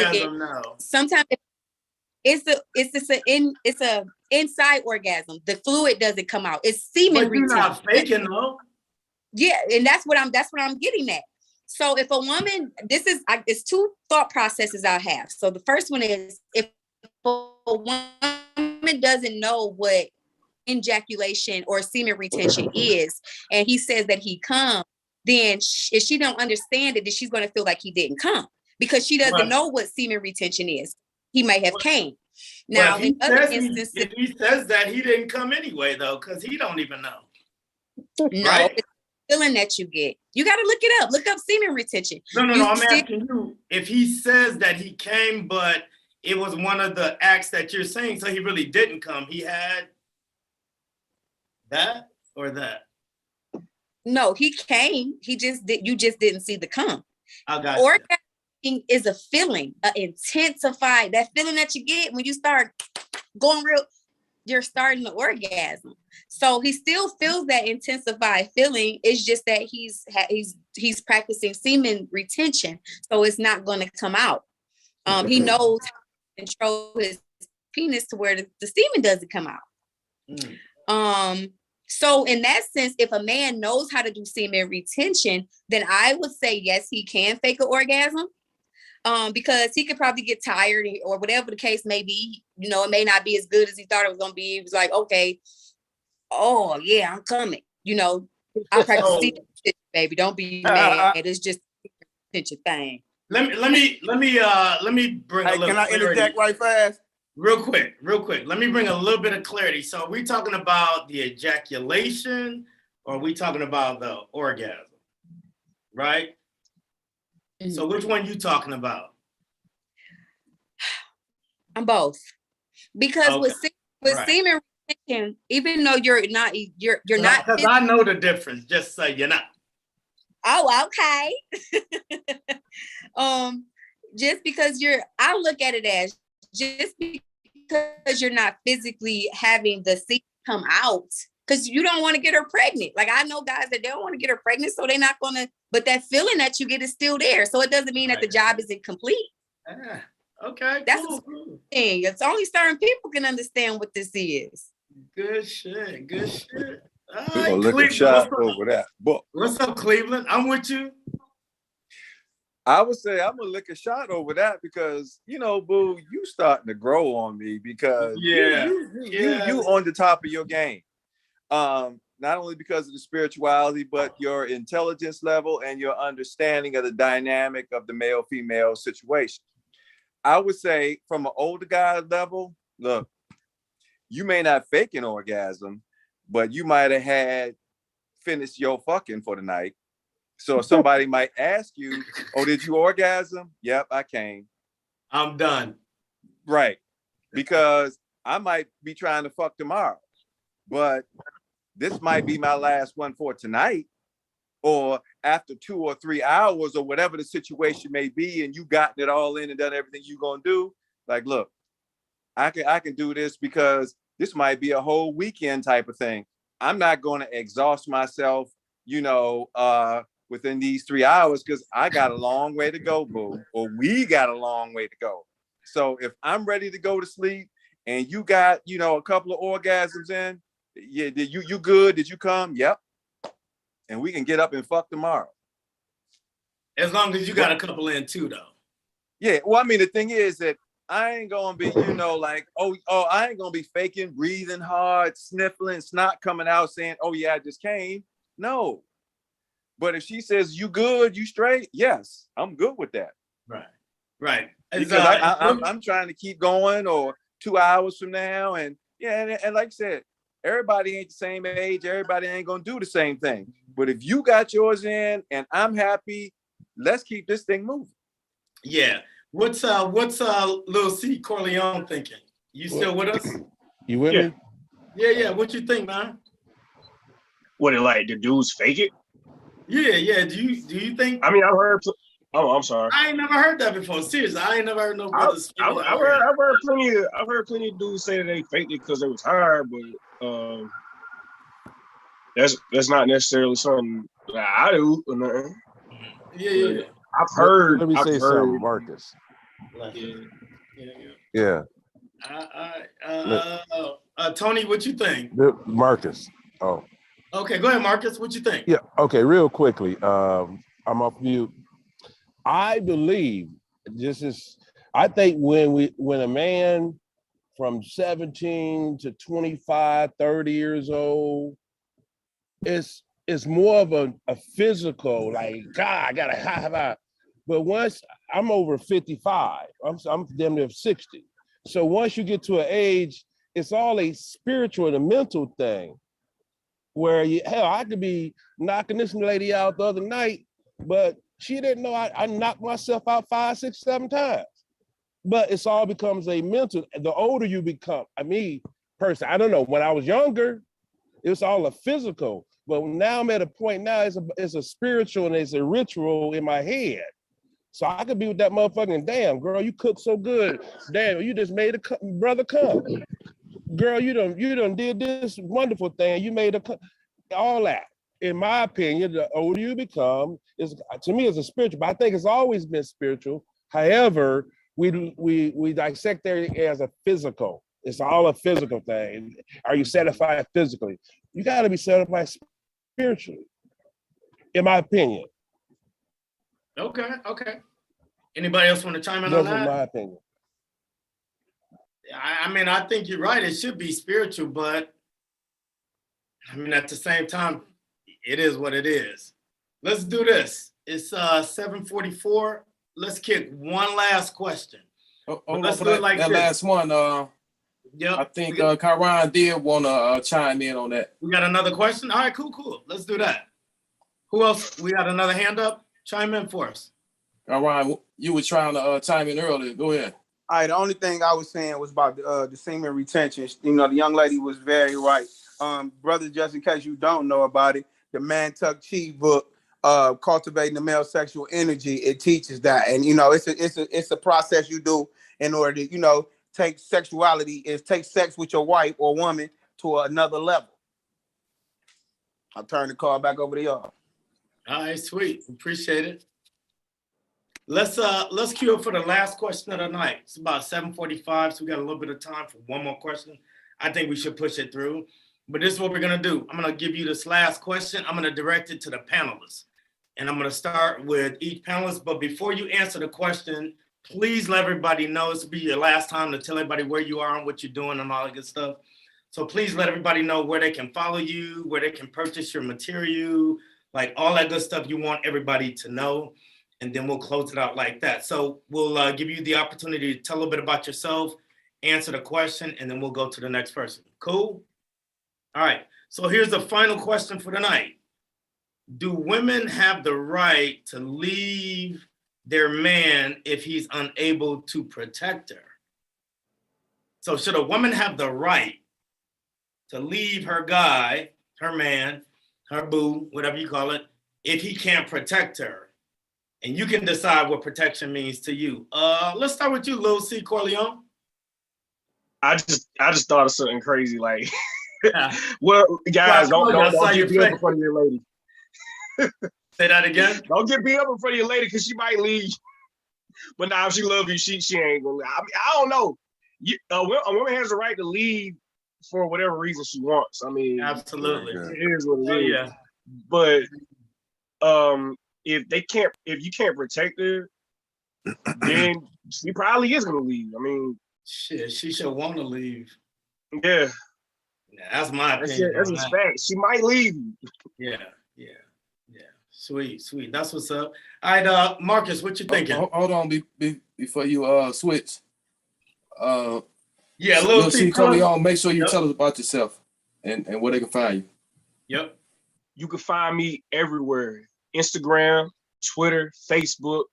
it's a inside orgasm. The fluid doesn't come out. It's semen retention. But you're not faking though. Yeah, and that's what I'm getting at. So if a woman, it's two thought processes I have. So the first one is if a woman doesn't know what ejaculation or semen retention is, and he says that he comes, then if she don't understand it, then she's going to feel like he didn't come because she doesn't know what semen retention is. He may have came. Now, in other instances, if he says that, he didn't come anyway, though, because he don't even know. No, right? It's the feeling that you get. You got to look it up. Look up semen retention. No, I'm asking you if he says that he came, but it was one of the acts that you're saying, so he really didn't come. He had that or that? No, he came. You just didn't see the come. I got Orgasming is a feeling, an intensified, that feeling that you get when you start going real, you're starting the orgasm. So he still feels that intensified feeling. It's just that he's practicing semen retention, so it's not going to come out. He knows how to control his penis to where the semen doesn't come out. So in that sense, if a man knows how to do semen retention, then I would say, yes, he can fake an orgasm. Because he could probably get tired or whatever the case may be. You know, it may not be as good as he thought it was going to be. He was like, okay, oh yeah, I'm coming. You know, I practice semen, baby. Don't be mad. It's just a retention thing. Let me bring a little Can I interject right fast? Real quick. Let me bring a little bit of clarity. So are we talking about the ejaculation or are we talking about the orgasm? Right? Mm-hmm. So which one you talking about? I'm both. Because with semen retention, even though you're not because I know the difference, just so you're not. Oh, okay. Just because I look at it as just because you're not physically having the seed come out, because you don't want to get her pregnant. Like I know guys that don't want to get her pregnant, so they're not gonna, but that feeling that you get is still there. So it doesn't mean that the job isn't complete. Okay. That's the thing. It's only certain people can understand what this is. Good shit. All We're right, gonna look at shot over that book. What's up, Cleveland? I'm with you. I would say I'm gonna lick a shot over that because boo, you starting to grow on me because you on the top of your game. Not only because of the spirituality, but your intelligence level and your understanding of the dynamic of the male-female situation. I would say from an older guy level, look, you may not fake an orgasm, but you might have had finished your fucking for the night. So somebody might ask you, oh, did you orgasm? Yep, I came. I'm done. Right. Because I might be trying to fuck tomorrow, but this might be my last one for tonight. or after 2 or 3 hours or whatever the situation may be, and you gotten it all in and done everything you're gonna do, like, look, I can do this because this might be a whole weekend type of thing. I'm not going to exhaust myself, within these 3 hours because I got a long way to go, boo, or we got a long way to go. So if I'm ready to go to sleep and you got, a couple of orgasms in, yeah, you good? Did you come? Yep. And we can get up and fuck tomorrow. As long as you got a couple in too, though. Yeah. Well, I mean, the thing is that I ain't gonna be, I ain't gonna be faking, breathing hard, sniffling, snot coming out, saying, "Oh yeah, I just came." No. But if she says you good, you straight, yes, I'm good with that. Right. Because I'm trying to keep going, or 2 hours from now, and like I said, everybody ain't the same age. Everybody ain't gonna do the same thing. But if you got yours in and I'm happy, let's keep this thing moving. Yeah. What's Lil C Corleone thinking? You still with us? You with me? Yeah. What you think, man? What, like the dudes fake it? Yeah. Do you think? I mean, I've heard. Oh, I'm sorry. I ain't never heard that before. Seriously, I ain't never heard no brothers. I've heard plenty of dudes say that they faked it because they was tired, but that's not necessarily something that I do or nothing. Yeah. I've heard. Let me say something, Marcus. Yeah. Tony, what you think? Marcus. Oh. Okay, go ahead, Marcus. What you think? Yeah. Okay. Real quickly. I'm off mute. I believe I think when a man from 17 to 25, 30 years old, it's more of a physical, like, God, I gotta have. But once I'm over 55, I'm damn near 60. So once you get to an age, it's all a spiritual and a mental thing. Where I could be knocking this lady out the other night, but she didn't know I knocked myself out 5, 6, 7 times. But it's all becomes a mental. The older you become, personally, I don't know. When I was younger, it was all a physical. But now I'm at a point now, it's a spiritual and it's a ritual in my head. So I could be with that motherfucking, damn, girl, you cook so good. Damn, you just made a brother come. Girl, you done did this wonderful thing. You made all that. In my opinion, the older you become, to me, it's a spiritual, but I think it's always been spiritual. However, we dissect it as a physical. It's all a physical thing. Are you satisfied physically? You got to be satisfied spiritually, in my opinion. Okay. Anybody else want to chime in on that? That's my opinion. I think you're right. It should be spiritual, but at the same time, it is what it is. Let's do this. It's 7:44. Let's kick one last question. Let's do it like that last one. I think Kyron did want to chime in on that. We got another question? All right, cool. Let's do that. Who else? We got another hand up? Chime in for us. Kyron, you were trying to chime in earlier. Go ahead. All right, the only thing I was saying was about the semen retention. The young lady was very right. Brother, just in case you don't know about it, the Man Tuck Chi book, Cultivating the Male Sexual Energy, it teaches that. And, it's a process you do in order to, take sex with your wife or woman to another level. I'll turn the call back over to y'all. All right, sweet. Appreciate it. Let's queue up for the last question of the night. It's about 7:45, so we got a little bit of time for one more question. I think we should push it through. But this is what we're gonna do. I'm gonna give you this last question. I'm gonna direct it to the panelists. And I'm gonna start with each panelist. But before you answer the question, please let everybody know. This will be your last time to tell everybody where you are and what you're doing and all that good stuff. So please let everybody know where they can follow you, where they can purchase your material, like all that good stuff you want everybody to know. And then we'll close it out like that. So we'll give you the opportunity to tell a little bit about yourself, answer the question, and then we'll go to the next person. Cool? All right. So here's the final question for tonight. Do women have the right to leave their man if he's unable to protect her? So should a woman have the right to leave her guy, her man, her boo, whatever you call it, if he can't protect her? And you can decide what protection means to you. Let's start with you, Lil C. Corleone. I just thought of something crazy. Like, well, guys, don't get beat up in front of your lady. Say that again. Don't get beat up in front of your lady because she might leave. But now if she loves you, she ain't gonna. I mean, I don't know. A woman has the right to leave for whatever reason she wants. I mean, absolutely, it is what it is. Yeah. But if you can't protect her, then she probably is gonna leave. I mean, shit, she should want to leave. Yeah. That's my opinion. That's a fact. She might leave. Yeah. Sweet. That's what's up. All right, Marcus, what you thinking? Hold on, before you switch. Yeah, Lil C. Corleone, make sure you tell us about yourself and where they can find you. Yep. You can find me everywhere. Instagram, Twitter, Facebook,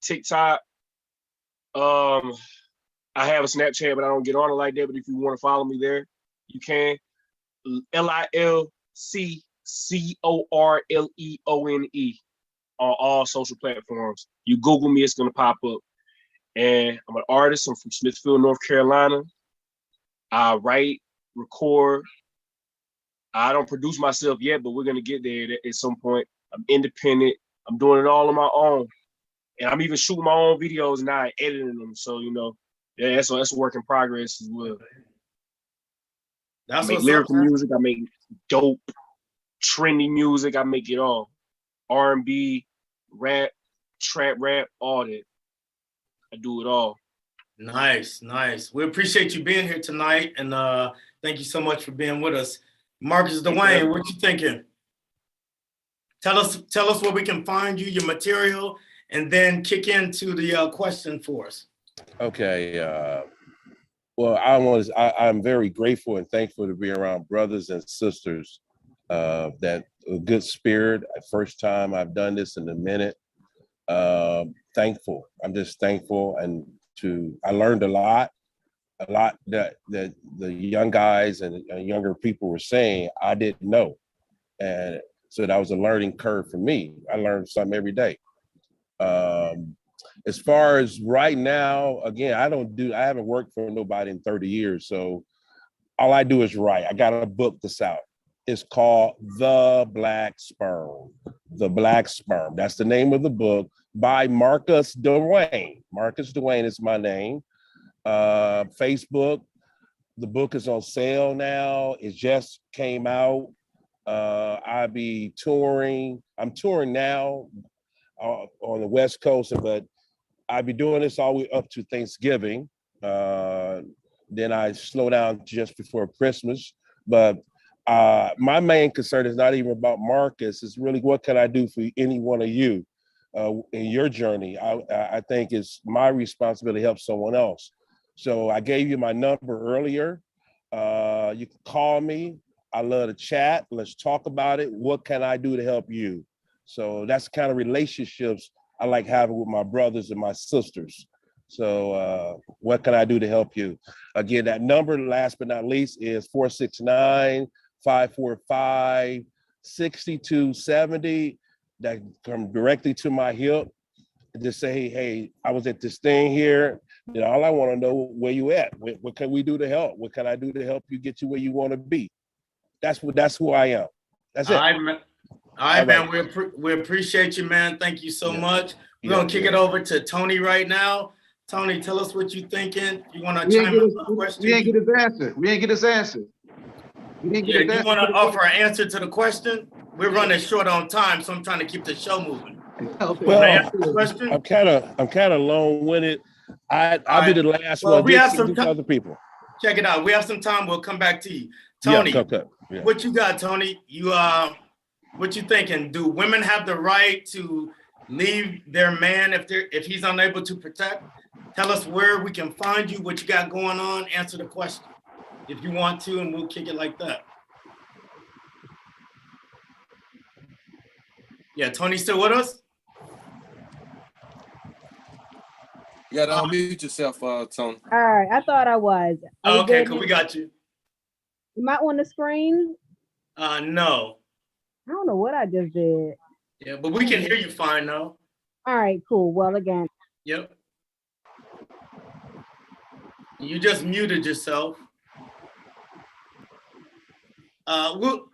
TikTok. I have a Snapchat, but I don't get on it like that. But if you want to follow me there, you can. LILCCORLEONE on all social platforms. You Google me, it's gonna pop up. And I'm an artist. I'm from Smithfield, North Carolina. I write, record. I don't produce myself yet, but we're gonna get there at some point. I'm independent. I'm doing it all on my own. And I'm even shooting my own videos now and editing them. So, that's a work in progress as well. I make lyrical music. I make dope, trendy music. I make it all. R&B, rap, trap rap, all that. I do it all. Nice. We appreciate you being here tonight. And thank you so much for being with us. Marcus Dwayne, what you thinking? Tell us where we can find you, your material, and then kick into the question for us. Okay. Well, I'm very grateful and thankful to be around brothers and sisters that a good spirit. First time I've done this in a minute. Thankful. I'm just thankful, and I learned a lot that the young guys and younger people were saying I didn't know, and so that was a learning curve for me. I learned something every day. As far as right now, again, I haven't worked for nobody in 30 years. So all I do is write. I got a book that's out. It's called The Black Sperm. The Black Sperm. That's the name of the book by Marcus Dwayne. Marcus Dwayne is my name. Facebook. The book is on sale now. It just came out. I'll be touring. I'm touring now on the West Coast, but I'll be doing this all the way up to Thanksgiving. Then I slow down just before Christmas. But my main concern is not even about Marcus. It's really what can I do for any one of you in your journey. I think it's my responsibility to help someone else. So I gave you my number earlier. You can call me. I love to chat. Let's talk about it. What can I do to help you? So that's the kind of relationships I like having with my brothers and my sisters. So what can I do to help you? Again, that number, last but not least, is 469-545-6270. That come directly to my hip. Just say, hey, I was at this thing here. All I want to know where you at. What can we do to help? What can I do to help you get you where you want to be? That's who I am. That's it. All right, man. We appreciate you, man. Thank you so much. We're gonna kick it over to Tony right now. Tony, tell us what you're thinking. You want to chime in on the question? We ain't get his answer. You want to offer an answer to the question? We're running short on time, so I'm trying to keep the show moving. Well, I'm kind of long-winded. I'll be the last one. We have some other people. Check it out. We have some time. We'll come back to you, Tony. Yeah. What you got, Tony? What you thinking? Do women have the right to leave their man if he's unable to protect? Tell us where we can find you, what you got going on. Answer the question if you want to, and we'll kick it like that. Yeah, Tony, still with us? You got to unmute yourself, Tony. All right, I thought I was. Okay, cool. We got you. Am I on the screen? No. I don't know what I just did. Yeah, but we can hear you fine though. All right, cool. Well, again. Yep. You just muted yourself. We'll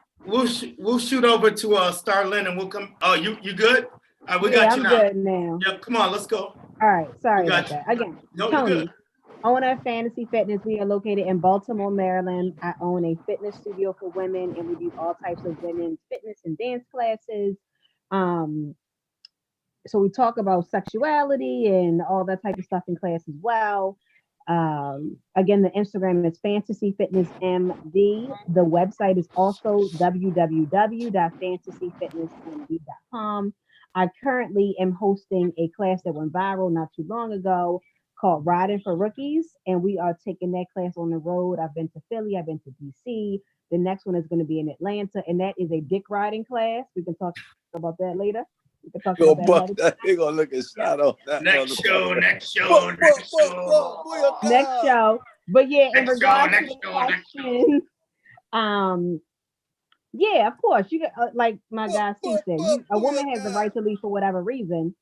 shoot over to Starlin and we'll come. Oh, you good? All right, we got you now. I'm good now. Yep, come on, let's go. All right, sorry about that. Again, No, Tony, you're good. owner of Fantasy Fitness. We are located in Baltimore, Maryland. I own a fitness studio for women, and we do all types of women's fitness and dance classes. So we talk about sexuality and all that type of stuff in class as well. Again, the Instagram is Fantasy Fitness MD. The website is also www.fantasyfitnessmd.com. I currently am hosting a class that went viral not too long ago called Riding for Rookies, and we are taking that class on the road. I've been to Philly, I've been to DC. The next one is going to be in Atlanta, and that is a dick riding class. We can talk about that later. We can talk about that later. They're gonna look at shot on that. Next show. Next show. But yeah, in regards to the question, yeah, of course, you get like my guy Steve said, a woman has the right to leave for whatever reason.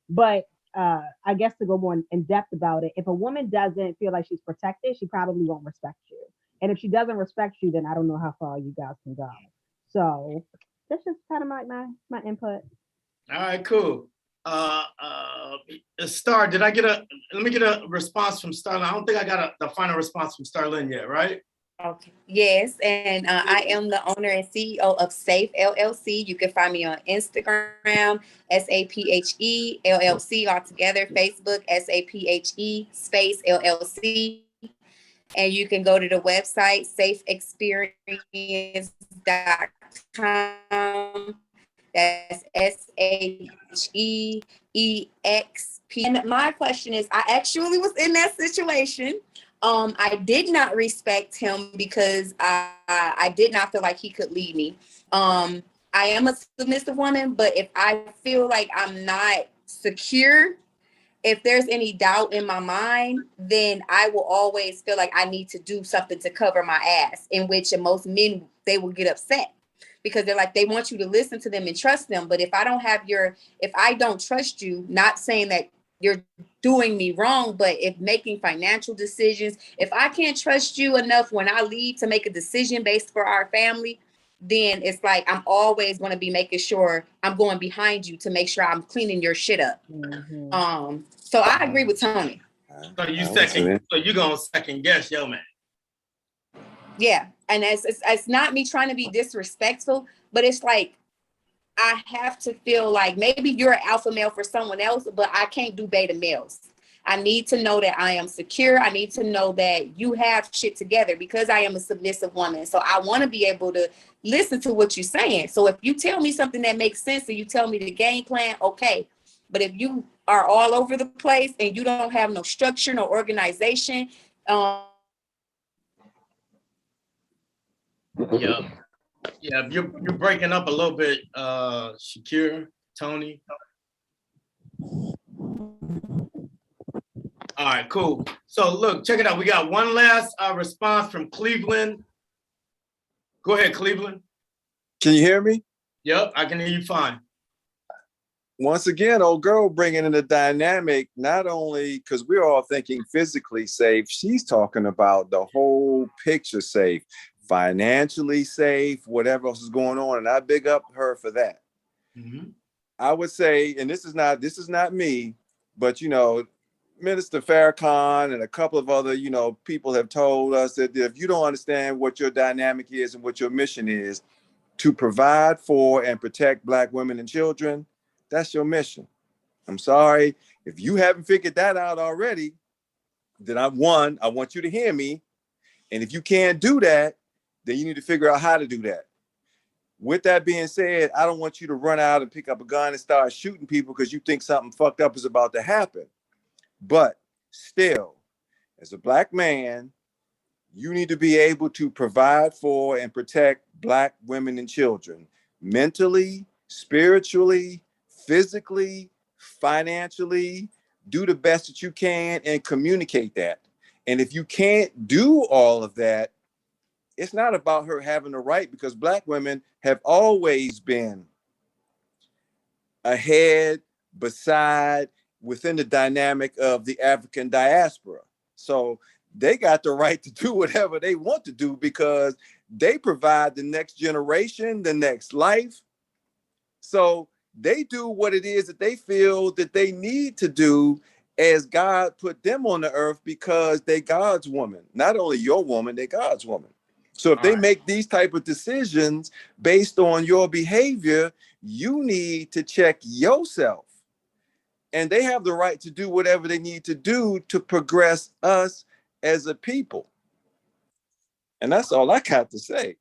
But I guess to go more in depth about it, if a woman doesn't feel like she's protected, she probably won't respect you. And if she doesn't respect you, then I don't know how far you guys can go. So that's just kind of my input. All right, cool. Star, let me get a response from Starlin. I don't think I got the final response from Starlin yet, right? Okay. Yes, and I am the owner and CEO of Safe LLC. You can find me on Instagram, SAPHE LLC altogether, Facebook, SAPHE space LLC. And you can go to the website, safeexperience.com. That's SAHEEXP. And my question is, I actually was in that situation. I did not respect him because I did not feel like he could lead me. I am a submissive woman, but if I feel like I'm not secure, if there's any doubt in my mind, then I will always feel like I need to do something to cover my ass, in which most men, they will get upset because they're like, they want you to listen to them and trust them. But if I don't trust you, not saying that you're doing me wrong, but if making financial decisions, if I can't trust you enough when I leave to make a decision based for our family, then it's like I'm always going to be making sure I'm going behind you to make sure I'm cleaning your shit up. Mm-hmm. So I agree with Tony. So you're gonna second guess your man. Yeah, and it's not me trying to be disrespectful, but it's like I have to feel like maybe you're an alpha male for someone else, but I can't do beta males. I need to know that I am secure. I need to know that you have shit together because I am a submissive woman. So I want to be able to listen to what you're saying. So if you tell me something that makes sense and you tell me the game plan, okay. But if you are all over the place and you don't have no structure, no organization. Yeah, you're breaking up a little bit, Shakir, Tony. All right, cool. So look, check it out. We got one last response from Cleveland. Go ahead, Cleveland. Can you hear me? Yep, I can hear you fine. Once again, old girl bringing in the dynamic, not only because we're all thinking physically safe, she's talking about the whole picture safe, financially safe, whatever else is going on. And I big up her for that. Mm-hmm. I would say, and this is not me, but Minister Farrakhan and a couple of other, people have told us that if you don't understand what your dynamic is and what your mission is to provide for and protect Black women and children, that's your mission. I'm sorry. If you haven't figured that out already, then I want you to hear me. And if you can't do that, then you need to figure out how to do that. With that being said, I don't want you to run out and pick up a gun and start shooting people because you think something fucked up is about to happen. But still, as a Black man, you need to be able to provide for and protect Black women and children mentally, spiritually, physically, financially. Do the best that you can and communicate that. And if you can't do all of that, it's not about her having the right, because Black women have always been ahead, beside, within the dynamic of the African diaspora. So they got the right to do whatever they want to do because they provide the next generation, the next life. So they do what it is that they feel that they need to do as God put them on the earth because they God's woman. Not only your woman, they God's woman. So if they make these type of decisions based on your behavior, you need to check yourself. And they have the right to do whatever they need to do to progress us as a people. And that's all I got to say.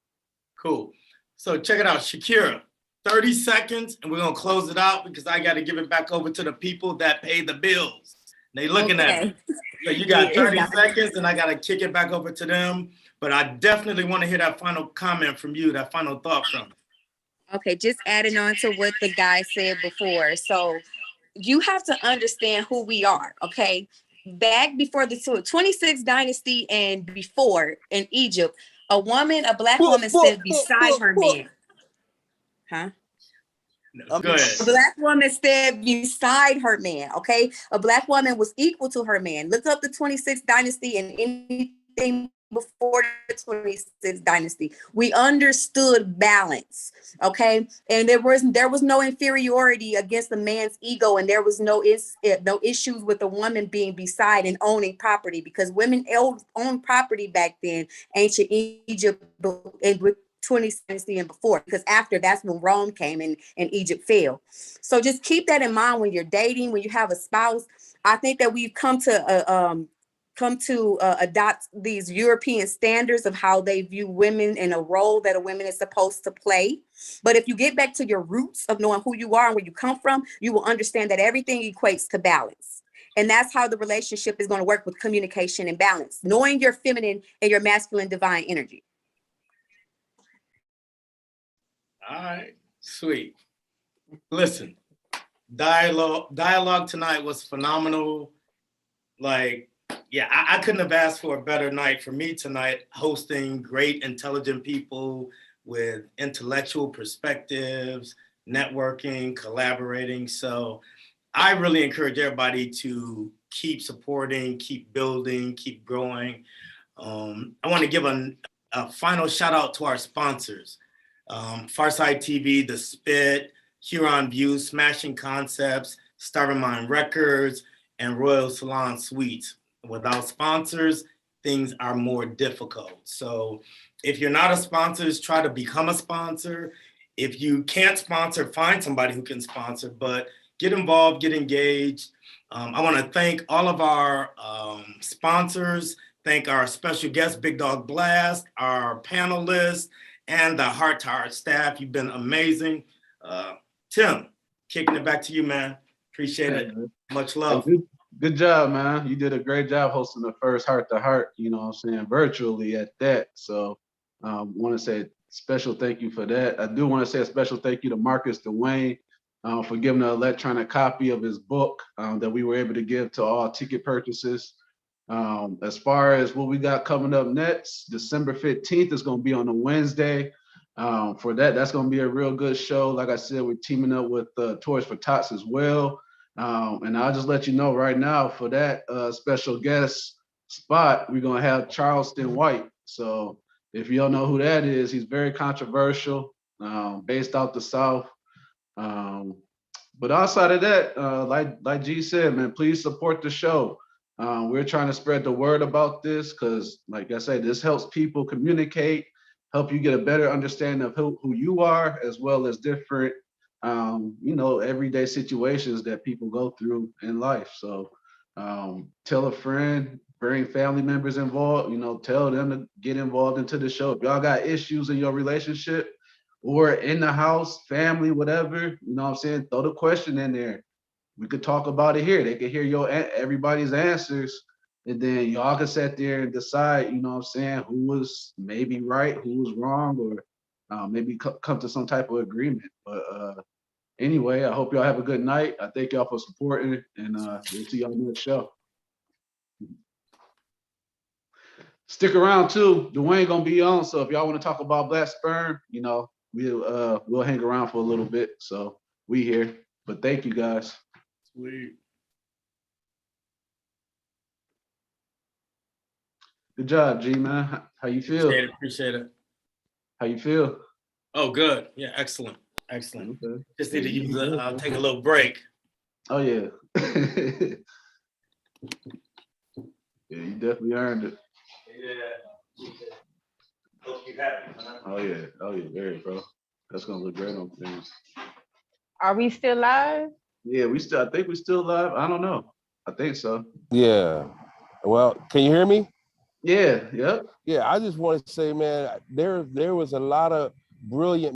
Cool. So check it out, Shakira. 30 seconds, and we're gonna close it out because I gotta give it back over to the people that pay the bills. They looking at me. So you got 30 seconds, and I gotta kick it back over to them. But I definitely want to hear that final comment from you, that final thought from you. Okay, just adding on to what the guy said before. So you have to understand who we are, okay? Back before the 26th dynasty and before in Egypt, a black woman stood beside her man. Huh? No, go ahead. A black woman stood beside her man, okay? A black woman was equal to her man. Look up the 26th dynasty and anything before the 26th dynasty. We understood balance, okay? And there was no inferiority against the man's ego, and there was no issues with the woman being beside and owning property, because women owned property back then, ancient Egypt, and with 20th dynasty and before, because after that's when Rome came and Egypt fell. So just keep that in mind when you're dating, when you have a spouse. I think that we've come to adopt these European standards of how they view women and a role that a woman is supposed to play. But if you get back to your roots of knowing who you are and where you come from, you will understand that everything equates to balance. And that's how the relationship is going to work, with communication and balance, knowing your feminine and your masculine divine energy. All right, sweet. Listen, dialogue tonight was phenomenal. Like, yeah, I couldn't have asked for a better night for me tonight, hosting great, intelligent people with intellectual perspectives, networking, collaborating. So I really encourage everybody to keep supporting, keep building, keep growing. I want to give a final shout out to our sponsors. PharcydeTV, The Spit, Huron View, Smashing Concepts, Starving Mind Records, and Royal Salon Suites. Without sponsors, things are more difficult. So if you're not a sponsor, try to become a sponsor. If you can't sponsor, find somebody who can sponsor, but get involved, get engaged. I want to thank all of our sponsors, thank our special guest, Bigg Dawg Blast, our panelists, and the Heart to Heart staff. You've been amazing. Tim, kicking it back to you, man. Appreciate it. Much love. Good job, man. You did a great job hosting the first Heart to Heart, you know what I'm saying, virtually at that. So want to say special thank you for that. I do want to say a special thank you to Marcus Dwayne for giving an electronic copy of his book that we were able to give to all ticket purchases. As far as what we got coming up next, December 15th is going to be on a Wednesday. For that's going to be a real good show. Like I said, we're teaming up with Toys for Tots as well. And I'll just let you know right now, for that special guest spot, we're going to have Charleston White. So if you don't know who that is, he's very controversial, based out the South. But outside of that, like G said, man, please support the show. We're trying to spread the word about this because, like I said, this helps people communicate, help you get a better understanding of who you are, as well as different, everyday situations that people go through in life. So tell a friend, bring family members involved, tell them to get involved into the show. If y'all got issues in your relationship or in the house, family, whatever, you know what I'm saying, throw the question in there. We could talk about it here. They could hear everybody's answers, and then y'all can sit there and decide, you know what I'm saying, who was maybe right, who was wrong, or maybe come to some type of agreement. But anyway, I hope y'all have a good night. I thank y'all for supporting, and we'll see y'all next show. Stick around too. Dwayne gonna be on, so if y'all want to talk about Black Sperm, we'll hang around for a little bit. So we here. But thank you guys. Sweet. Good job, G man. How you feel? Appreciate it. How you feel? Oh, good. Yeah, excellent. Excellent. Okay. Just need to use take a little break. Oh yeah. Yeah, you definitely earned it. Yeah. Hope you happy, man. Oh yeah, very, bro. That's gonna look great on things. Are we still live? Yeah, I think we still live. I don't know. I think so. Yeah. Well, can you hear me? Yeah, yep. Yeah, I just want to say, man, there was a lot of brilliant